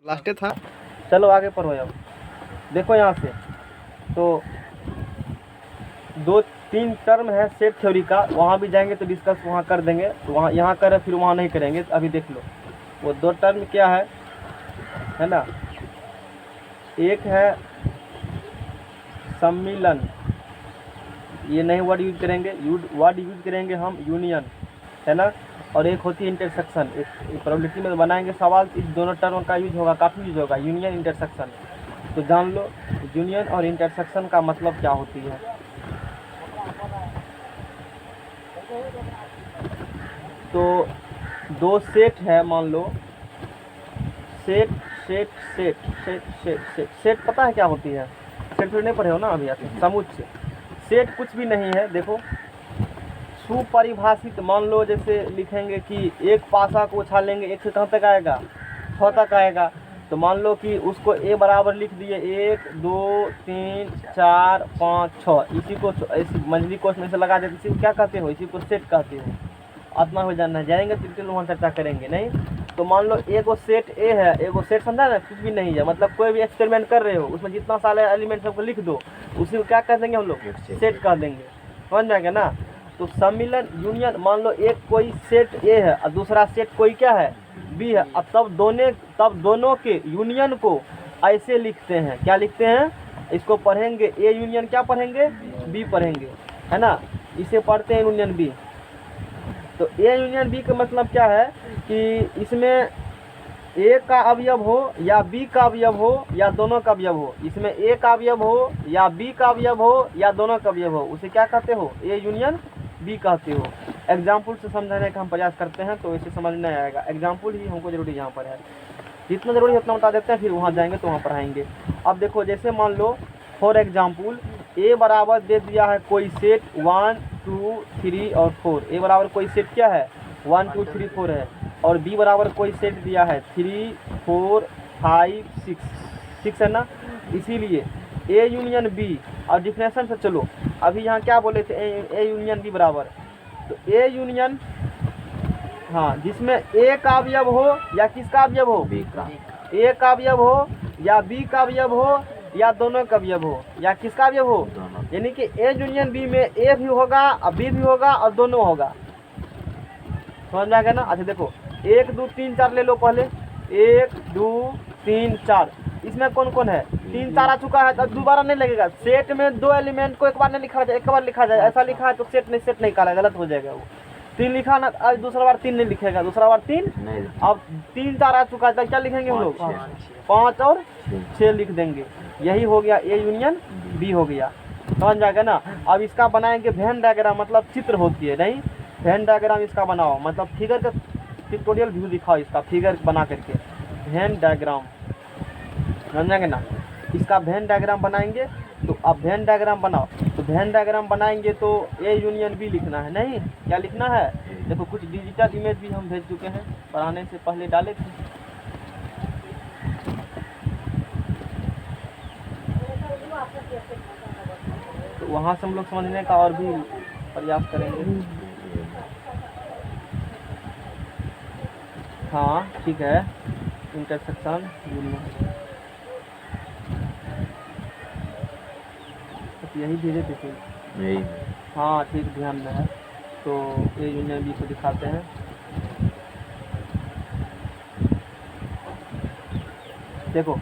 Last था। चलो आगे पढ़ो। अब देखो यहाँ से तो 2-3 टर्म है सेट थ्योरी का, वहाँ भी जाएंगे तो डिस्कस वहाँ कर देंगे, तो वहाँ यहाँ करें फिर वहाँ नहीं करेंगे। अभी देख लो वो 2 टर्म क्या है ना। एक है सम्मिलन, ये नहीं वर्ड यूज करेंगे, वर्ड यूज करेंगे हम यूनियन, है ना। और एक होती है इंटरसेक्शन। एक प्रोबेबिलिटी में बनाएंगे सवाल, इस दोनों टर्म का यूज होगा, काफ़ी यूज होगा, यूनियन इंटरसेक्शन। तो जान लो यूनियन और इंटरसेक्शन का मतलब क्या होती है। तो 2 सेट है, मान लो set set set set set set set पता है क्या होती है? सेट फिर नहीं पढ़े हो ना अभी आप। समुच्चय सेट कुछ भी नहीं है। देखो सुपरिभाषित, मान लो जैसे लिखेंगे कि एक पासा को उछालेंगे, एक से कहाँ तक आएगा? 6 तक आएगा। तो मान लो कि उसको ए बराबर लिख दिए 1 2 3 4 5 6, इसी को ऐसी मंझली कोष में से लगा देते, इसी को क्या कहते हो? इसी को सेट कहते हो। आत्मा हो जानना है, जाएंगे तो डिटेल वहाँ चर्चा करेंगे नहीं। तो मान लो एगो सेट ए है, एगो सेट समझा ना, कुछ भी नहीं है, मतलब कोई भी एक्सपेरिमेंट कर रहे हो उसमें जितना सारे एलिमेंट सबको लिख दो, उसी को क्या कह देंगे हम लोग? सेट कह देंगे। समझ जाएंगे ना। तो सम्मिलन यूनियन, मान लो एक कोई सेट ए है और दूसरा सेट कोई क्या है? बी है। अब तब दोनों के यूनियन को ऐसे लिखते हैं, क्या लिखते हैं? इसको पढ़ेंगे ए यूनियन क्या पढ़ेंगे? बी पढ़ेंगे, है ना। इसे पढ़ते हैं यूनियन बी। तो ए यूनियन बी का मतलब क्या है कि इसमें ए का अवयव हो या बी का अवयव हो या दोनों का अवयव हो, इसमें ए का अवयव हो या बी का अवयव हो या दोनों का अवयव हो, उसे क्या कहते हो? ए यूनियन बी कहते हो। एग्जाम्पल से समझाने का हम प्रयास करते हैं तो इसे समझ नहीं आएगा, एग्जाम्पल ही हमको जरूरी यहाँ पर है। जितना जरूरी उतना बता देते हैं, फिर वहाँ जाएंगे तो वहाँ पढ़ाएंगे। अब देखो जैसे मान लो फॉर एग्जाम्पल ए बराबर दे दिया है कोई सेट 1 2 3 और 4। ए बराबर कोई सेट क्या है? 1 2 3 4 है। और बी बराबर कोई सेट दिया है 3 4 5 6 है ना। इसीलिए ए यूनियन बी, और डिफिनेशन से चलो अभी यहाँ क्या बोले थे? ए यूनियन बी बराबर, तो ए यूनियन, हाँ, जिसमें ए का अवयव हो या किसका अवयव हो? बी का। ए का अवयव हो या बी का अवयव हो या दोनों का अवयव हो या किसका अवयव हो? यानी कि ए यूनियन बी में ए भी होगा और बी भी होगा और दोनों होगा। समझ में आ गया ना। अच्छा देखो 1 2 3 4 ले लो पहले, 1 2 3 4, इसमें कौन कौन है? 3 4 आ चुका है, अब दोबारा नहीं लगेगा। सेट में 2 एलिमेंट को एक बार नहीं लिखा जाए, एक बार लिखा जाए, ऐसा लिखा है तो सेट नहीं काला, गलत हो जाएगा वो। 3 लिखा ना, आज दूसरा बार 3 नहीं लिखेगा, दूसरा बार 3 नहीं। अब 3 4 आ चुका है तो क्या लिखेंगे हम लोग? 5 और 6 लिख देंगे। यही हो गया ए यूनियन बी हो गया। समझ जाएगा ना। अब इसका बनाएंगे वेन डायग्राम, मतलब चित्र होती है नहीं, वेन डायग्राम इसका बनाओ, मतलब फिगर का पिक्टोरियल व्यू दिखाओ, इसका फिगर बना करके वेन डायग्राम। समझ जाएंगे ना। इसका वेन डायग्राम बनाएंगे। तो अब वेन डायग्राम बनाओ, तो वेन डायग्राम बनाएंगे तो ए यूनियन बी लिखना है नहीं, क्या लिखना है? देखो कुछ डिजिटल इमेज भी हम भेज चुके हैं, पढ़ाने से पहले डाले थे। तो वहाँ से हम लोग समझने का और भी प्रयास करेंगे। हाँ ठीक है, इंटरसेक्शन यूनियन यही भेजे थे यही। हाँ ठीक, ध्यान में है। तो ए यूनियन बी को दिखाते हैं। देखो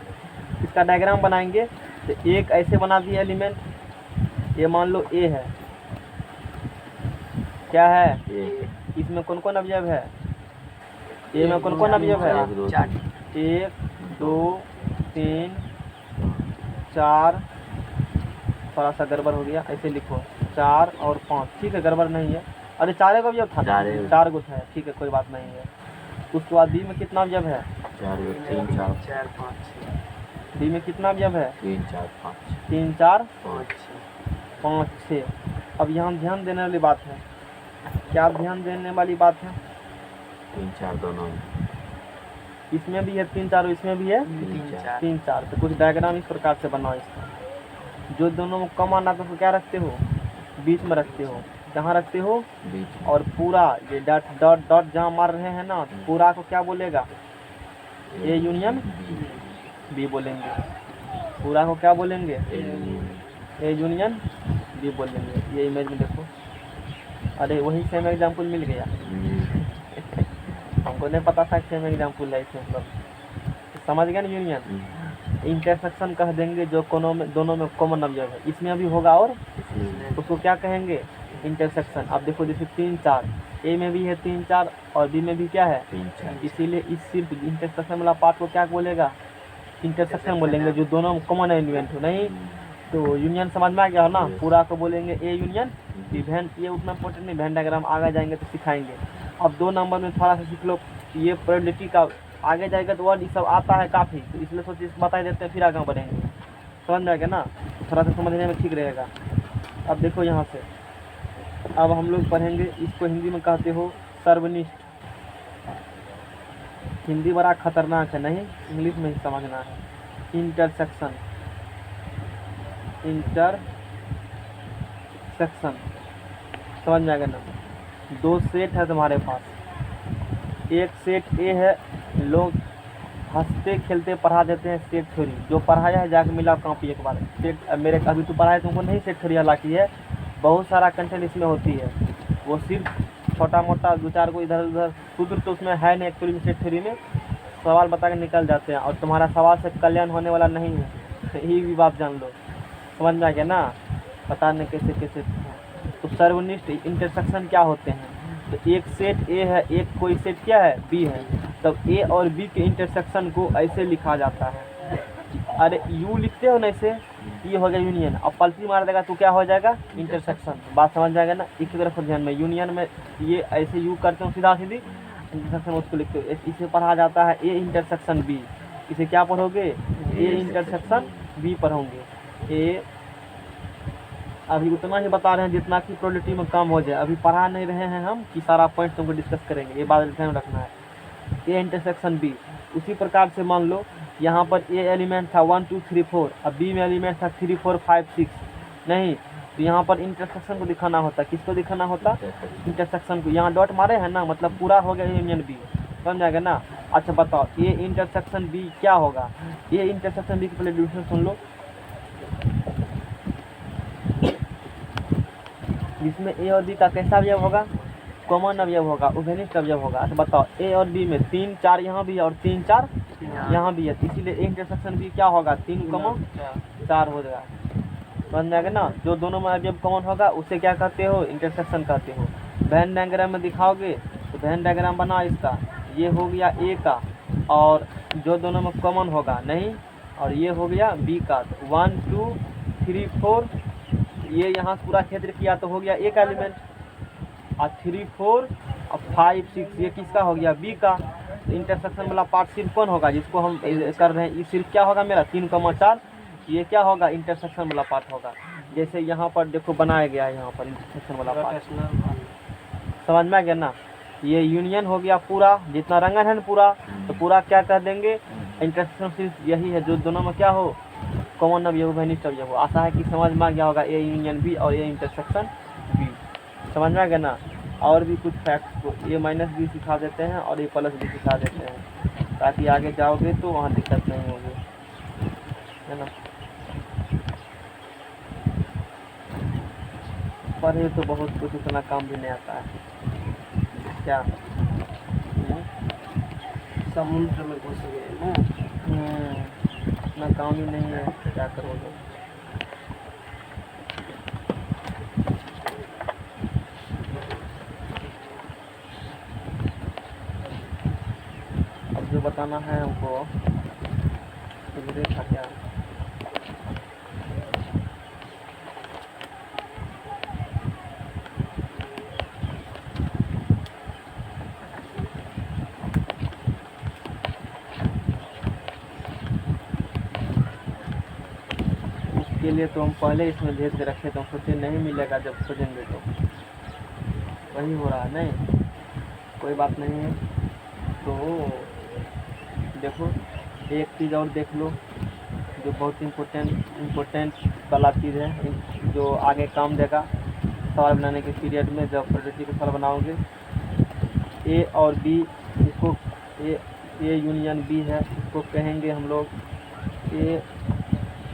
इसका डायग्राम बनाएंगे तो एक ऐसे बना दिए एलिमेंट, ये मान लो ए है, क्या है? इसमें कौन कौन अवयव है? ए में कौन कौन अवयव है? 1 2 3 4, थोड़ा सा गड़बड़ हो गया, ऐसे लिखो 4 और 5, ठीक है, गड़बड़ नहीं है। अरे 4 का अवयव था, 4 गुट है, ठीक है, कोई बात नहीं है। उसके बाद बी में कितना अवयव है? 3 4 5। बी में कितना अवयव है? 3 4 5। 3 4 5 6। अब यहाँ ध्यान देने वाली बात है, क्या ध्यान देने वाली बात है? 3 4 दोनों, इसमें भी है 3 4 और इसमें भी है 3 4। तो कुछ डायग्राम इस प्रकार से बनाओ इसका, जो दोनों में कम आना तो क्या रखते हो? बीच में रखते हो। जहाँ रखते हो बीच। और पूरा ये डॉट डॉट डॉट जहाँ मार रहे हैं ना, पूरा को क्या बोलेगा? ए यूनियन बी बोलेंगे। पूरा को क्या बोलेंगे? ए यूनियन बी बोलेंगे। ये इमेज में देखो, अरे वही सेम एग्जाम्पल मिल गया। हमको नहीं पता था सेम एग्जाम्पल है इसमें, मतलब समझ गया ना। यूनियन इंटरसेक्शन कह देंगे जो दोनों में कॉमन अवयव है, इसमें भी होगा और उसको क्या कहेंगे? इंटरसेक्शन। अब देखो जैसे 3 4, ए में भी है 3 4 और बी में भी क्या है 3 4। इसीलिए इस सिर्फ इंटरसेक्शन वाला पार्ट को क्या बोलेगा? इंटरसेक्शन बोलेंगे, जो दोनों कॉमन एलिमेंट हो। नहीं तो यूनियन समझ में आ गया हो ना। पूरा को बोलेंगे ए यूनियन बी। वैन ये उतना इंपॉर्टेंट नहीं, वैन डायग्राम आगे जाएंगे तो सिखाएंगे। अब 2 नंबर में थोड़ा सा सीख लो, ये प्रोबेबिलिटी का आगे जाएगा तो वर्ड ये सब आता है काफ़ी, तो इसलिए सोचिए बता देते हैं, फिर आगे बढ़ेंगे। समझ में आ गया ना, थोड़ा सा समझने में ठीक रहेगा। अब देखो यहाँ से, अब हम लोग पढ़ेंगे, इसको हिंदी में कहते हो सर्वनिष्ठ। हिंदी बड़ा खतरनाक है, नहीं इंग्लिश में ही समझना है। इंटरसेक्शन, इंटरसेक्शन समझ में आ गया ना। 2 सेट है तुम्हारे पास, एक सेट ए है, लोग हंसते खेलते पढ़ा देते हैं सेट थ्योरी। जो पढ़ाया है जाके मिला कॉपी एक बार। सेट मेरे अभी तो पढ़ाया तुमको नहीं सेट थ्योरी हालांकि है, बहुत सारा कंटेंट इसमें होती है, वो सिर्फ छोटा मोटा 2-4 को इधर उधर सूत्र तो उसमें है नहीं एक्चुअली। सेट थ्योरी में सवाल बता के निकल जाते हैं और तुम्हारा सवाल से कल्याण होने वाला नहीं है, यही भी बात जान लो। समझ में आ गया ना, बताने कैसे कैसे। तो सर्वनिष्ठ इंटरसेक्शन क्या होते हैं? तो एक सेट ए है, एक कोई सेट क्या है बी है, तब ए और बी के इंटरसेक्शन को ऐसे लिखा जाता है। अरे यू लिखते हो ना ऐसे, ये हो गया यूनियन। अब पलटी मार देगा तो क्या हो जाएगा? इंटरसेक्शन। बात समझ जाएगा ना। एक तरफ ध्यान में, यूनियन में ये ऐसे यू करते हो सीधा सीधी, इंटरसेक्शन उसको लिखते हो। इसे पढ़ा जाता है ए इंटरसेक्शन बी। इसे क्या पढ़ोगे? ए इंटरसेक्शन बी पढ़ोगे। ए अभी उतना ही बता रहे हैं जितना कि प्रोबेबिलिटी में कम हो जाए, अभी पढ़ा नहीं रहे हैं हम कि सारा पॉइंट तुमको डिस्कस करेंगे, ये बात ध्यान रखना है। A intersection B. उसी प्रकार से मान लो यहाँ पर ए एलिमेंट था 1 2 3 4, अब बी में एलिमेंट था 3 4 5 6, नहीं तो यहाँ पर इंटरसेक्शन को दिखाना होता। किसको दिखाना होता? इंटरसेक्शन को। यहाँ डॉट मारे हैं ना, मतलब पूरा हो गया यूनियन बी। समझ जाएगा ना। अच्छा बताओ ए इंटरसेक्शन बी क्या होगा? ए इंटरसेक्शन बी की पहले डिफिनेशन सुन लो। जिसमें ए और बी का कैसा अवयव होगा? कॉमन अवयव होगा, उभयनिष्ठ अवयव होगा। तो बताओ ए और बी में 3 4 यहाँ भी है और 3 4 यहाँ भी है, इसीलिए ए इंटरसेक्शन बी क्या होगा? 3 4 हो जाएगा। समझ में आ गया ना। जो दोनों में अवयव कॉमन होगा उसे क्या कहते हो? इंटरसेक्शन कहते हो। वेन डायग्राम में दिखाओगे तो वेन डायग्राम बना इसका, ये हो गया ए का, और जो दोनों में कॉमन होगा नहीं, और ये हो गया बी का। 1 2 3 4, ये यहाँ पूरा क्षेत्र किया तो हो गया एक एलिमेंट, और 3 4 और 5 6 ये किसका हो गया? बी का। इंटरसेक्शन वाला पार्ट सिर्फ कौन होगा जिसको हम कर रहे हैं? ये सिर्फ क्या होगा मेरा? 3 4, ये क्या होगा? इंटरसेक्शन वाला पार्ट होगा। जैसे यहाँ पर देखो बनाया गया है, यहाँ पर इंटरसेक्शन वाला पार्ट। समझ में आ गया ना। ये यूनियन हो गया पूरा, जितना रंगन है ना पूरा, तो पूरा क्या कर देंगे? इंटरसेक्शन सिर्फ यही है जो दोनों में क्या हो? कॉमन अवयव, उभयनिष्ठ अवयव हो। आशा है कि समझ में आ गया होगा ए यूनियन बी और ए इंटरसेक्शन बी। समझ में आ गया ना। और भी कुछ फैक्ट्स को ए माइनस बी सिखा देते हैं और ए प्लस बी सिखा देते हैं, ताकि आगे जाओगे तो वहाँ दिक्कत नहीं होगी, है ना। पढ़े तो बहुत कुछ, उतना काम भी नहीं आता है क्या। समुद्र में घुस गए ना, इतना काम ही नहीं है, क्या करोगे। अब जो बताना है हमको तो देखा क्या। के लिए तो हम पहले इसमें भेज के रखे, तो सोचे नहीं मिलेगा, जब खोजेंगे तो वही हो रहा है। नहीं कोई बात नहीं है। तो देखो एक चीज़ और देख लो जो बहुत इम्पोर्टेंट वाला चीज़ है, जो आगे काम देगा सवाल बनाने के पीरियड में। जब प्रोडक्टिव के सवाल बनाओगे ए और बी, इसको ए यूनियन बी है, इसको कहेंगे हम लोग ए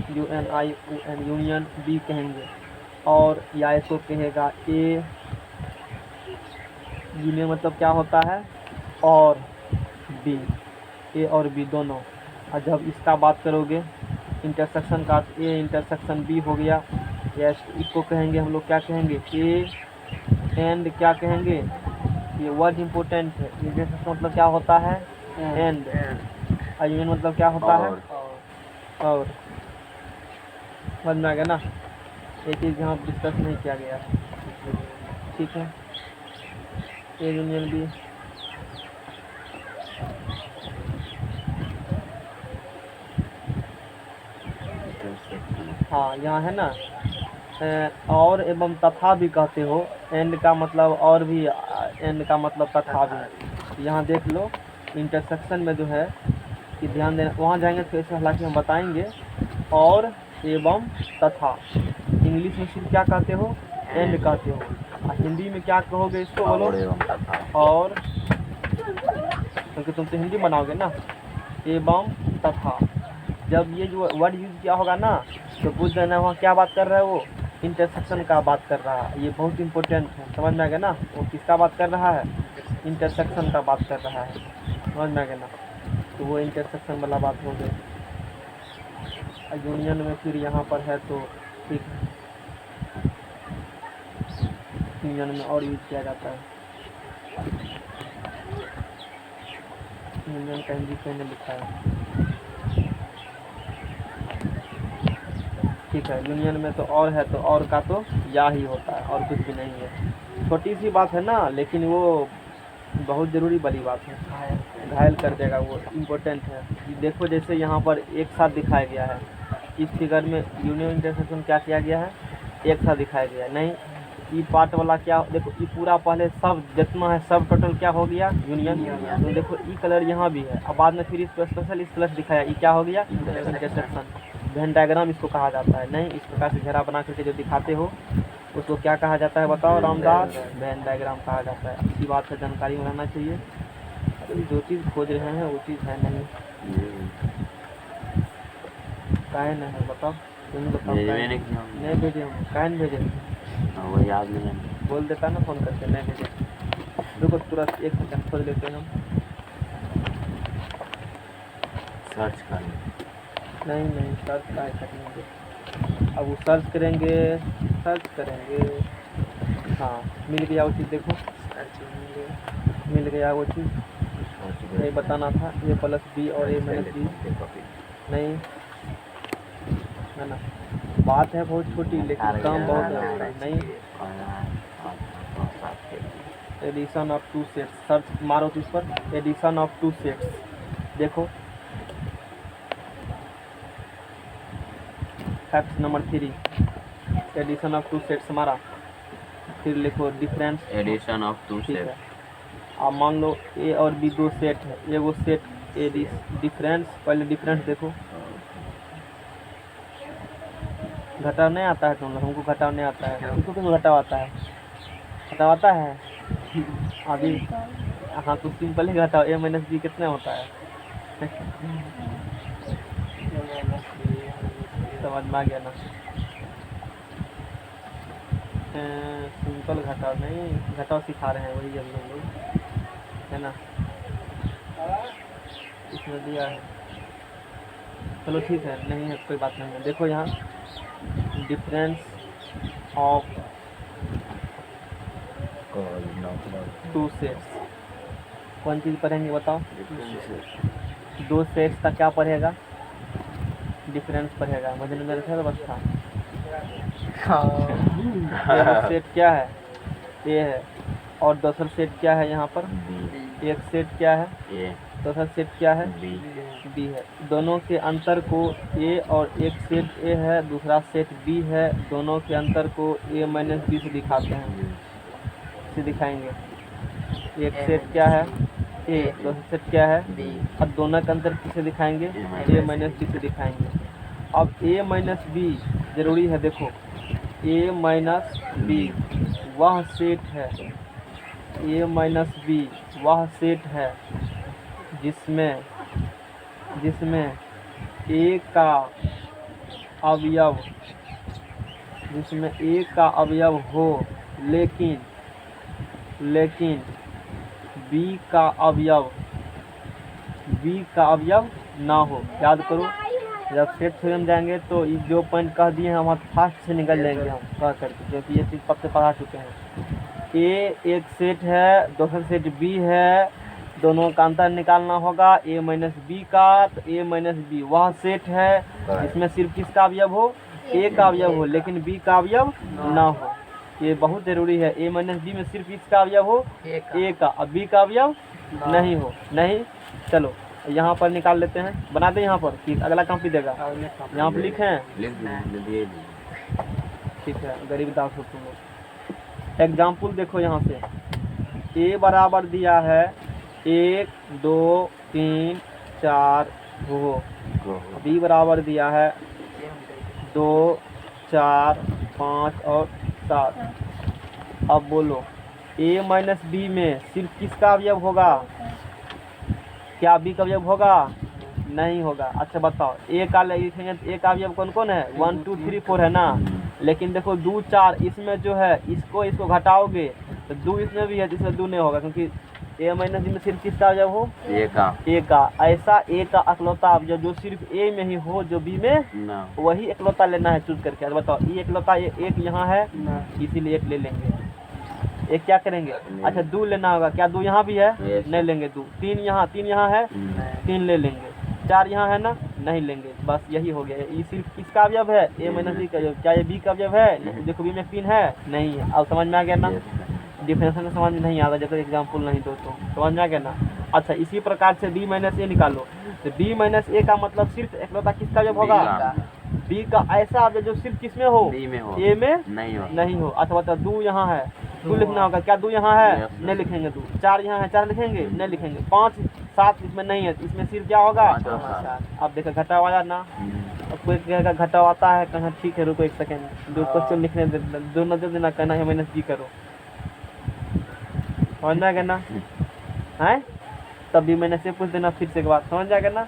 UNION यूनियन बी कहेंगे। और या इसको कहेगा ए यूनियन मतलब क्या होता है और बी, ए और बी दोनों। और जब इसका बात करोगे इंटरसेक्शन का, ए इंटरसेक्शन बी हो गया, या इसको कहेंगे हम लोग क्या कहेंगे ए एंड क्या कहेंगे, ये वर्ड इम्पोर्टेंट है। इंटरसेक्शन मतलब क्या होता है एंड, और यूनियन मतलब क्या होता है और। समझ में आ गया ना, ये चीज़ यहाँ डिस्कस नहीं किया गया है, ठीक है। ए यूनियन बी, हाँ यहाँ है ना और एवं तथा भी कहते हो, एंड का मतलब और भी, एंड का मतलब तथा भी। यहाँ देख लो इंटरसेक्शन में जो है कि ध्यान देना, वहाँ जाएंगे तो इसे हालांकि हम बताएंगे। और एवं तथा इंग्लिश में सिर्फ क्या कहते हो एंड कहते हो, और हिंदी में क्या कहोगे इसको बोलो और एवं तथा। और, क्योंकि तुम तो हिंदी बनाओगे ना, एवं तथा। जब ये जो वर्ड यूज किया होगा ना तो पूछ देना वहाँ क्या बात कर रहा है, वो इंटरसेक्शन का बात कर रहा है। ये बहुत इंपॉर्टेंट है, समझ में आ गया ना, वो किसका बात कर रहा है इंटरसेक्शन का बात कर रहा है, समझ में आ गया ना। तो वो इंटरसेक्शन वाला बात हो गई। यूनियन में फिर यहाँ पर है तो ठीक है, यूनियन में और यूज किया जाता है। यूनियन का हिंदी मैंने लिखा है, ठीक है। यूनियन में तो और है, तो और का तो या ही होता है और कुछ भी नहीं है। छोटी सी बात है ना, लेकिन वो बहुत ज़रूरी वाली बात है, घायल कर देगा, वो इम्पोर्टेंट है। देखो जैसे यहाँ पर एक साथ दिखाया गया है, इस फिगर में यूनियन इंटरसेक्शन क्या किया गया है, एक साथ दिखाया गया है। नहीं, ये पार्ट वाला क्या, देखो ये पूरा पहले सब जितना है सब टोटल क्या हो गया यूनियन। तो देखो ई कलर यहाँ भी है, अब बाद में फिर इसको स्पेशल इस कलर से दिखाया, ये क्या हो गया इंटरसेक्शन। वेन डायग्राम इसको कहा जाता है। नहीं, इस प्रकार से घेरा बना करके जो दिखाते हो उसको क्या कहा जाता है बताओ रामदास, वेन डायग्राम कहा जाता है। अच्छी बात है, जानकारी में रहना चाहिए। अभी जो चीज़ खोज रहे हैं वो चीज़ है नहीं, काहे नहीं है बताओ, तुम बताओ। नहीं भेजे हम, काहे नहीं भेजे, वो याद नहीं है। बोल देता ना फ़ोन करके, नहीं भेजे। रुको तुरंत एक सेकंड खोज लेते हैं हम। सर्च कर नहीं सर्च काहे करेंगे, अब वो सर्च करेंगे, हाँ मिल गया वो चीज़, देखो मिल गया वो चीज़। नहीं बताना था ए प्लस बी और ए माइनस बी, नहीं है ना, बात है बहुत छोटी लेकिन काम बहुत है। नहीं, addition of two sets, search मारो तो इस पर एडिशन ऑफ टू सेट्स, देखो fact number 3, addition of two sets हमारा, फिर लिखो डिफरेंस, एडिशन ऑफ टू ठीक है। सेट। अब मान लो ए और बी दो सेट है, ये वो सेट ए डिफरेंस, पहले डिफरेंस देखो, घटाव नहीं आता है तुम लोग, हमको घटाव नहीं आता है, तुमको क्यों घटाव आता है, घटाव आता है अभी, हाँ तो सिंपल ही घटाओ, ए माइनस बी कितना होता है समझ में आ गया ना, सिंपल घटाव नहीं, घटाव सिखा रहे हैं वही जब हम लोग, है ना, इसमें दिया है। चलो ठीक है, नहीं है कोई बात नहीं है। देखो यहाँ डिफरेंस ऑफ टू सेट्स, कौन चीज़ पढ़ेंगे बताओ, दो सेट्स का क्या पढ़ेगा, डिफरेंस पढ़ेगा। मजे में रखा व्यवस्था, सेट क्या है ए है, और दूसरा सेट क्या है यहाँ पर, एक सेट क्या है ए, दूसरा सेट क्या है बी है। दोनों के अंतर को ए, और एक सेट ए है दूसरा सेट बी है, दोनों के अंतर को ए माइनस बी से दिखाते हैं, से दिखाएंगे। एक सेट क्या है ए, दूसरा सेट क्या है बी, अब दोनों के अंतर किसे दिखाएंगे ए माइनस बी से दिखाएंगे। अब ए माइनस बी जरूरी है, देखो ए माइनस बी वह सेट है, ए माइनस बी वह सेट है जिसमें एक का अवयव हो लेकिन बी का अवयव ना हो। याद करो, जब सेट थ्योरम जाएंगे तो ये जो पॉइंट कह दिए हैं वहाँ फास्ट से निकल जाएंगे हम कह करके, क्योंकि ये चीज़ पक्के पढ़ा चुके हैं। ए एक सेट है, दूसरा सेट बी है, दोनों का अंतर निकालना होगा ए माइनस बी का। तो ए माइनस बी वह सेट है जिसमें सिर्फ किसका अवयव हो, ए का अवयव हो, लेकिन बी का अवयव ना हो। ये बहुत जरूरी है। ए माइनस बी में सिर्फ किसका अवयव हो, ए का, अब बी का अवयव नहीं हो। नहीं, चलो यहाँ पर निकाल लेते हैं, बना दें यहाँ पर कि अगला कॉपी देगा। यहाँ पर लिखें, ठीक है, गरीब दास हो तुम लोग। एग्जाम्पल देखो यहाँ से, ए बराबर दिया है 1 2 3 4 हो, बी बराबर दिया है 2 4 5 और 7। अब बोलो ए माइनस बी में सिर्फ किसका अवयव होगा, क्या बी का अवयव होगा, नहीं होगा। अच्छा बताओ, ए का लिखेंगे तो ए का अवयव कौन कौन है, 1 2 3 4 है ना। लेकिन देखो 2 4 इसमें जो है इसको घटाओगे तो 2 इसमें भी है, इसमें 2 नहीं होगा, क्योंकि ए माइनस बी में सिर्फ किसका अवयव हो, ए का। ऐसा ए का अकलौता अवयव जो सिर्फ ए में ही हो, जो बी में ना, वही इकलौता लेना है चूज करके। बताओ, ये इकलौता एक यहाँ है इसीलिए एक ले लेंगे। एक क्या करेंगे, अच्छा 2 लेना होगा, क्या 2 यहाँ भी है, नहीं लेंगे 2। 3 यहाँ है, 3 ले लेंगे। 4 यहाँ है ना, नहीं लेंगे। बस यही हो गया। ये सिर्फ किसका अवयव है, ए माइनस बी का अवयव। क्या ये बी का अवयव है, देखो बी में 3 है, नहीं है। अब समझ में आ गया ना, डिफरेंशियल समझ में नहीं आता जब तक एग्जाम्पल नहीं दो तो समझ में आ गया ना। अच्छा, इसी प्रकार से बी माइनस ए निकालो, तो बी माइनस ए का मतलब सिर्फ इकलौता किसका अवयव होगा, बी का ऐसा अवयव जो सिर्फ किसमें हो, ए में नहीं हो। अच्छा बताओ, 2 यहाँ है, 2 लिखना होगा, क्या 2 यहाँ है, नहीं लिखेंगे 2। 4 यहाँ है, 4 लिखेंगे, नहीं लिखेंगे। 5 7 इसमें नहीं है, इसमें सिर्फ क्या होगा, अब देखो घटाव आया ना। अब कोई कहेगा घटाव आता है, कहाँ ठीक है, रुको 1 सेकेंड, 2 क्वेश्चन लिखने दो नजर देना, कहना है माइनस बी करो, समझ जाएगा ना है। तब भी मैंने से पूछ देना फिर से एक बात, समझ जाएगा ना।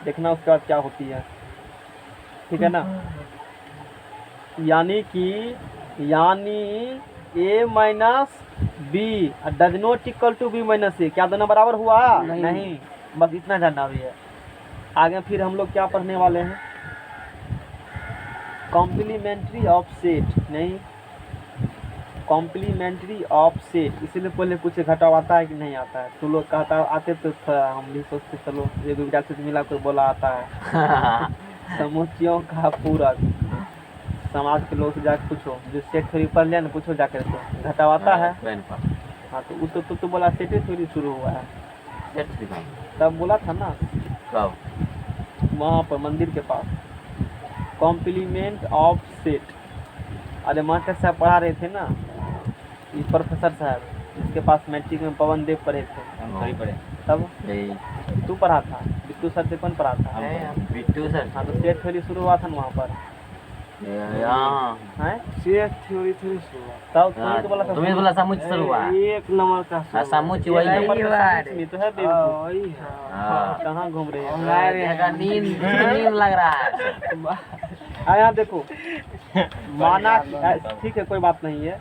देखना उसके बाद क्या होती है, ठीक है ना। यानी A minus B does not equal to B minus A. क्या दोनों बराबर हुआ, नहीं। बस इतना जानना भी है। आगे फिर हम लोग क्या पढ़ने वाले हैं, कॉम्प्लीमेंट्री ऑफ सेट, नहीं कॉम्प्लीमेंट्री ऑफ सेट। इसीलिए पहले पूछे घटाव आता है कि नहीं आता है, तो लोग कहता आते तो हम भी सोचते चलो ये विद्यार्थी से मिला कोई बोला आता है। समुच्चयों का पूरक, समाज के लोग से जाकर पूछो, जो सेट थ्योरी पढ़ लिया ना, पूछो जाकर तो घटाव आता है। हाँ तो उस तो बोला सेट थ्योरी शुरू हुआ है, तब बोला था ना वहाँ पर मंदिर के पास, कॉम्प्लीमेंट ऑफ सेट। अरे मास्टर साहब पढ़ा रहे थे ना, ये प्रोफेसर साहब, इसके पास मैट्रिक में पवन देव पढ़े थे, तब तू पढ़ा था, बिट्टू सर से कौन पढ़ा था, बिट्टू सर। हाँ तो सेट थ्योरी शुरू हुआ था ना वहाँ पर, सेट थ्योरी शुरू हुआ, तब तो बोला था, तुम्हें बोला समुच्चय शुरू हुआ, 1 नंबर का समुच्चय वही है। तो है वही है। कहाँ घूम रहे हैं, नींद लग रहा है। यहाँ देखो, माना ठीक है कोई बात नहीं है,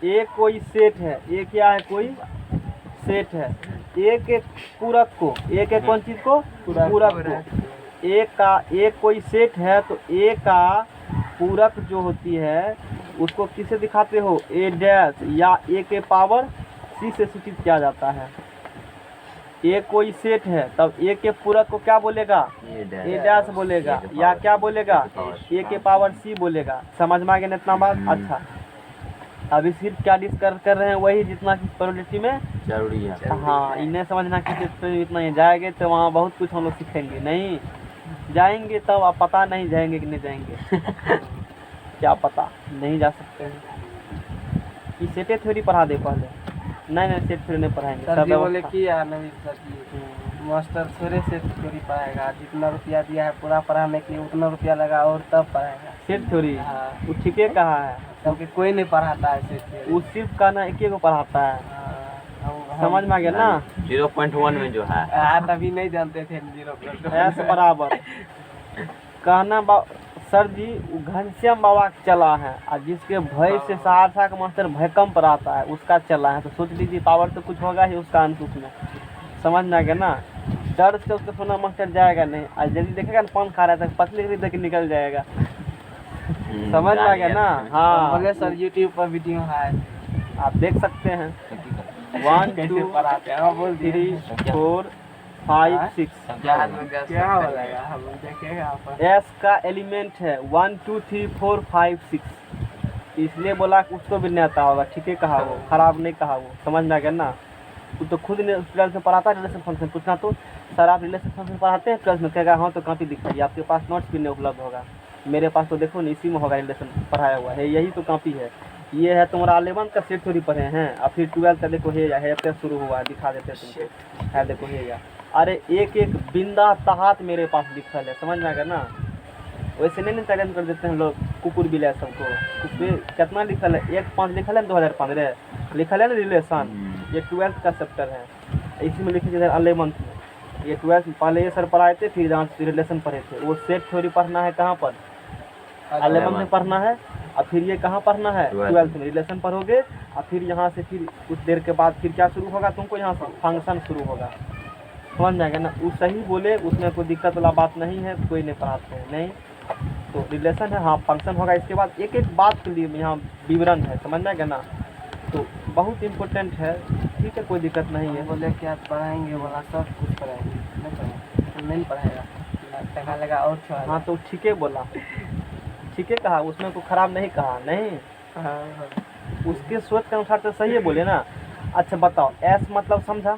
एक कोई सेट है, एक क्या है, कोई सेट है, एक पूरक को, एक कौन चीज को, पूरक को, एक कोई सेट है, तो ए का पूरक जो होती है उसको किससे दिखाते हो, ए डैश या ए के पावर सी से सूचित किया जाता है। ए कोई सेट है तब ए के पूरक को क्या बोलेगा, ए डैश बोलेगा, या क्या बोलेगा, ए के पावर सी बोलेगा। समझ में आ गया इतना बात। अच्छा, अभी सिर्फ क्या डिस्कस कर रहे हैं, वही जितना कि प्रोबेबिलिटी में जरूरी है। हाँ, इन्हें समझना कि इतना ही जाएंगे तो वहाँ बहुत कुछ हम लोग सीखेंगे, नहीं जाएंगे तब आप पता नहीं जाएंगे कि नहीं जाएंगे। क्या पता, नहीं जा सकते हैं। कि सेटे थ्योरी पढ़ा दे पहले, नहीं सेट थ्योरी नहीं पढ़ाएंगे। सर जी बोले कि यार नहीं सर जी, मास्टर थोड़े सेट थ्योरी पढ़ाएगा, जितना रुपया दिया है पूरा पढ़ाने के लिए उतना रुपया लगा और तब पढ़ाएगा सेट थ्योरी। हाँ, वो ठीक है कहा है, क्योंकि कोई नहीं पढ़ाता है सेट थ्योरी। वो सिर्फ का ना एक को पढ़ाता है। हाँ, समझ में आ गया ना। 0.1 में जो है तभी नहीं जानते थे 0. एस बराबर कहना सर जी वो घनश्याम बाबा चला है और जिसके भय से सहरसा का मास्टर भय कम पर आता है उसका चला है, तो सोच लीजिए पावर तो कुछ होगा ही उसका अंत उसमें। समझ में आ गया ना। डर से उसका सोना मास्टर जाएगा नहीं, और यदि देखेगा ना पान खा रहा था पतली खरीद के निकल जाएगा। समझ में आ गया ना। हाँ बोले सर यूट्यूब पर वीडियो है, आप देख सकते हैं। 1 कैसे 2 पढ़ाते हैं, हाँ, बोल 3 4 5 6 क्या हो जाएगा हम देखेगा आप। एस का एलिमेंट है 1 2 3 4 5 6, इसलिए बोला कि उसको भी नहीं आता होगा। ठीक है कहा वो, खराब नहीं कहा वो। समझ में आ गया ना। वो तो खुद ने ट्वेल्थ में पढ़ाता है रिलेशन फंक्शन। पूछना तो सर आप रिलेशन फंक्शन पढ़ाते हैं ट्वेल्थ में, कहेगा हाँ तो कॉपी दिखाइए, आपके पास नोट्स भी नहीं उपलब्ध होगा। मेरे पास तो देखो ना इसी में होगा रिलेशन पढ़ाया हुआ है, यही तो कॉपी है। ये है तुम्हारा 11 का सेट थोड़ी पढ़े हैं, और फिर 12 का देखो है शुरू हुआ, दिखा देते हैं तुमको है, देखो है। अरे एक एक बिंदा तहात मेरे पास लिखल है। समझ में आ गया ना। वैसे नहीं चैलेंज कर देते हैं लोग कुकुर बिलै सबको। कुकुर कितना लिखल है, 1-5 लिखल है 2015 लिखल है ना रिलेशन। ये 12th का चैप्टर है, इसी में लिखे इधर 11th में। ये 12th पहले ये सर पढ़ाए थे, फिर जहाँ रिलेशन पढ़े थे। वो सेट थ्योरी पढ़ना है कहाँ पर, 11th में पढ़ना है, और फिर ये कहाँ पढ़ना है 12th में रिलेशन पढ़ोगे। और फिर यहाँ से फिर कुछ देर के बाद फिर क्या शुरू होगा तुमको, यहाँ से फंक्शन शुरू होगा। समझ में आ गया ना। वो सही बोले, उसमें कोई दिक्कत वाला बात नहीं है, कोई नहीं पढ़ाते हैं नहीं। तो रिलेशन है, हाँ फंक्शन होगा। इसके बाद एक एक बात के लिए यहाँ विवरण है। समझ में आ गया ना। तो बहुत इम्पोर्टेंट है। ठीक है कोई दिक्कत नहीं है। बोले क्या पढ़ाएंगे, बोला सब कुछ पढ़ाएंगे, नहीं पढ़ाएंगे तो नहीं पढ़ाएगा, टका लगा और छोड़ा। हाँ तो ठीक है बोला, ठीक है कहा, उसमें कोई खराब नहीं कहा नहीं। हाँ उसके सोच के अनुसार तो सही है बोले ना। अच्छा बताओ एस मतलब समझा।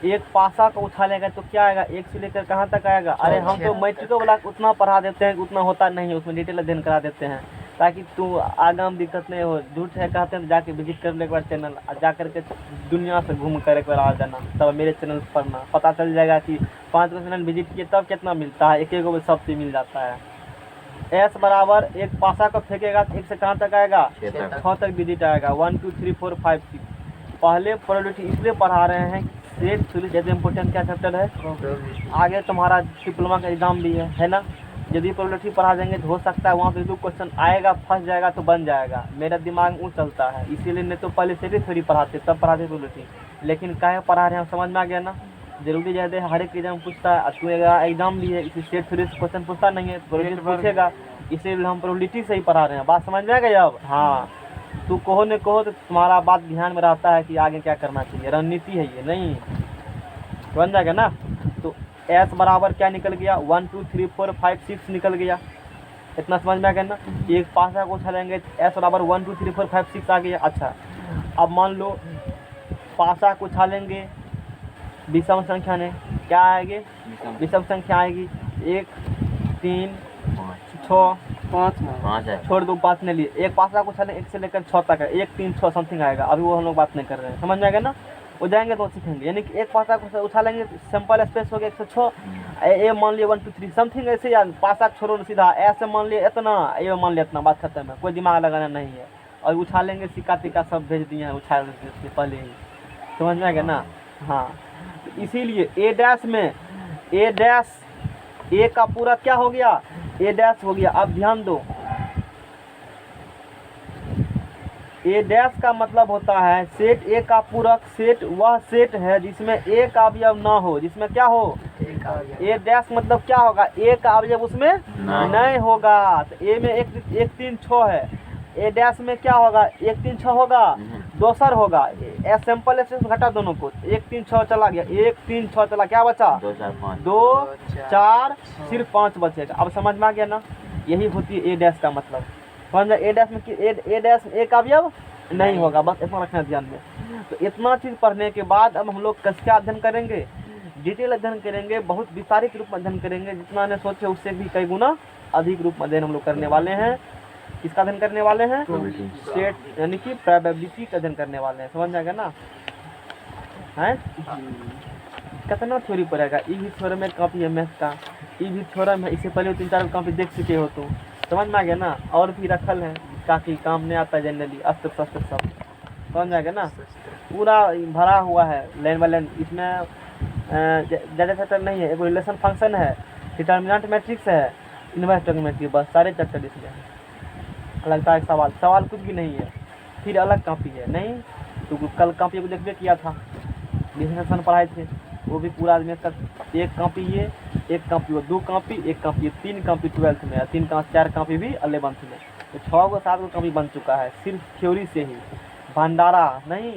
एक पासा को उछालेगा तो क्या आएगा, 1 से लेकर कहाँ तक आएगा। अरे हम तो मैट्रिको वाला उतना पढ़ा देते हैं, उतना होता नहीं है, उसमें डिटेल अध्ययन करा देते हैं ताकि तू आगे में दिक्कत नहीं हो। झूठ है कहते हैं जाके विजिट कर ले एक बार चैनल, और जा करके दुनिया से घूम कर एक बार आ जाना, तब मेरे चैनल पर पढ़ना, पता चल जाएगा कि 5 चैनल विजिट किए तब कितना मिलता है। एक एक को सब चीज मिल जाता है। एस बराबर एक पासा को फेंकेगा तो 1 से कहाँ तक आएगा, 6 तक विजिट आएगा। 1 2 3 4 5 6। पहले प्रोबेबिलिटी इसलिए पढ़ा रहे हैं सेट थ्योरी ज़्यादा इम्पोर्टेंट क्या चैप्टर है, आगे तुम्हारा डिप्लोमा का एग्जाम भी है ना। यदि प्रोबेबिलिटी पढ़ा देंगे तो हो सकता है वहाँ पे 2 क्वेश्चन आएगा, फंस जाएगा तो बन जाएगा। मेरा दिमाग वो चलता है, इसीलिए नहीं तो पहले सेट थ्योरी पढ़ाते तब पढ़ाते प्रोबेबिलिटी। लेकिन क्या पढ़ा रहे हैं समझ में आ गया ना। जरूरी ज़्यादा है, हर एक एग्जाम पूछता है। तू एग्जाम भी है, इसी सेट थ्योरी से क्वेश्चन पूछता नहीं है, प्रोबेबिलिटी पूछेगा, इसीलिए हम प्रोबेबिलिटी से ही पढ़ा रहे हैं। बात समझ में आ गई अब। हाँ तू कहो न कहो तो तुम्हारा बात ध्यान में रहता है कि आगे क्या करना चाहिए, रणनीति है ये नहीं। समझ जाएगा ना। तो एस बराबर क्या निकल गया, 1 2 3 4 5 6 निकल गया। इतना समझ में आ गया ना। एक पासा को उछालेंगे एस बराबर 1 2 3 4 5 6 आ गया। अच्छा अब मान लो पासा को उछालेंगे विषम संख्या ने, क्या आएगी, विषम संख्या आएगी 1 3 6 5 है। छोड़ दो, बात नहीं लिए। एक पासा को उछालें 1 से लेकर 6 तक है, 1 3 6 समथिंग आएगा। अभी वो हम लोग बात नहीं कर रहे हैं। समझ में आ गया ना। वो जाएंगे तो सीखेंगे। यानी कि एक पासा को उछालेंगे सिंपल स्पेस हो गया 106, ए मान लिया 1 2 3 समथिंग ऐसे, या पासा छोड़ो सीधा ऐसे मान लिया इतना, ए मान लिया इतना, बात खत्म है, कोई दिमाग लगाना नहीं है। और उछालेंगे सिक्का तिक्का सब भेज दिए हैं उछाल से पहले ही। समझ में आ गया ना। हाँ तो इसीलिए ए डैश में ए डैश ए का पूरा क्या हो गया, ए डैश हो गया। अब ध्यान दो, ए डैश का मतलब होता है सेट ए का पूरक। सेट वह सेट है जिसमें ए का अवयव ना हो, जिसमें क्या हो, ए डैश मतलब क्या होगा, ए का अवयव उसमें नहीं होगा। तो ए में 1 3 6 है, ए डैश में क्या होगा 1 3 6 होगा, दोसर होगा ए सिंपल ऐसे घटा दोनों को, 1 3 6 चला गया, 1 3 6 चला, क्या बचा 2 4 सिर्फ 5 बचेगा। अब समझ में आ गया ना। यही होती है ए डैश का मतलब। समझ ए डैश में ए डैश में एक अवयव नहीं होगा, बस इतना रखना ध्यान में। तो इतना चीज़ पढ़ने के बाद अब हम लोग किसका अध्ययन करेंगे, डिटेल अध्ययन करेंगे, बहुत विस्तारित रूप में अध्ययन करेंगे। जितना ने सोचे उससे भी कई गुना अधिक रूप में अध्ययन हम लोग करने वाले हैं। किसका अध्ययन करने वाले हैं, सेट यानी कि प्रोबेबिलिटी का अध्ययन करने वाले हैं। समझ में आ गया ना। है कितना थ्योरी पड़ेगा, ई भी थ्योरम में कॉपी है मैथ का, ई भी थ्योरम है, इससे पहले 3-4 कॉपी देख चुके हो तो समझ में आ गया ना। और भी रखल है काफ़ी काम नहीं आता जनरली, अस्त्र शस्त्र सब। समझ में आ गया ना, पूरा भरा हुआ है लाइन बाय लाइन। इसमें ज़्यादा चैप्टर नहीं है, एक रिलेशन फंक्शन है, डिटर्मिनेंट मैट्रिक्स है, इनवर्स ट्रिग्नोमेट्री, बस सारे चैप्टर इसमें है। लगता है सवाल कुछ भी नहीं है, फिर अलग कॉपी है नहीं। तो कल कॉपी को देखबे किया था, डिफिनेशन पढ़ाए थे, वो भी पूरा आदमी का एक कॉपी ये, एक कॉपी वो, 2 कॉपी, एक कॉपी ये, 3 कॉपी 12th में, 4 कॉपी भी 11th में। तो 6 को 7 को कॉपी बन चुका है सिर्फ थ्योरी से ही, भंडारा नहीं।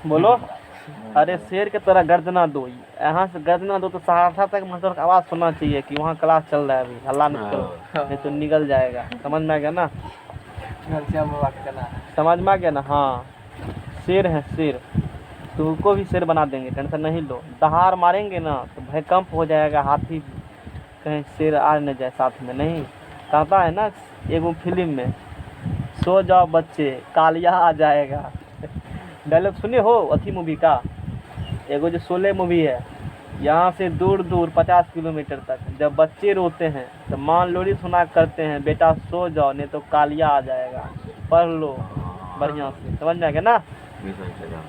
बोलो, अरे शेर के तरह गर्जना दो, यहाँ से गर्जना दो तो सहरसा तक मतलब आवाज़ सुनना चाहिए कि वहाँ क्लास चल रहा है, अभी हल्ला मत करो नहीं तो निकल जाएगा। समझ में आ गया ना, घनश्याम बाबा का चला है। समझ में आ गया ना। हाँ शेर है शेर, तुमको भी शेर बना देंगे, टेंशन नहीं लो। दहाड़ मारेंगे ना तो भूकंप हो जाएगा, हाथी कहीं शेर आ न जाए साथ में। नहीं कहता है ना एगो फिल्म में, सो जाओ बच्चे कालिया आ जाएगा। डायलॉग सुने हो अथी मूवी का, एगो जो शोले मूवी है, यहाँ से दूर दूर 50 किलोमीटर तक जब बच्चे रोते हैं तो माँ लोरी सुना करते हैं, बेटा सो जाओ नहीं तो कालिया आ जाएगा, पढ़ लो बढ़िया से। समझ में आ गया ना,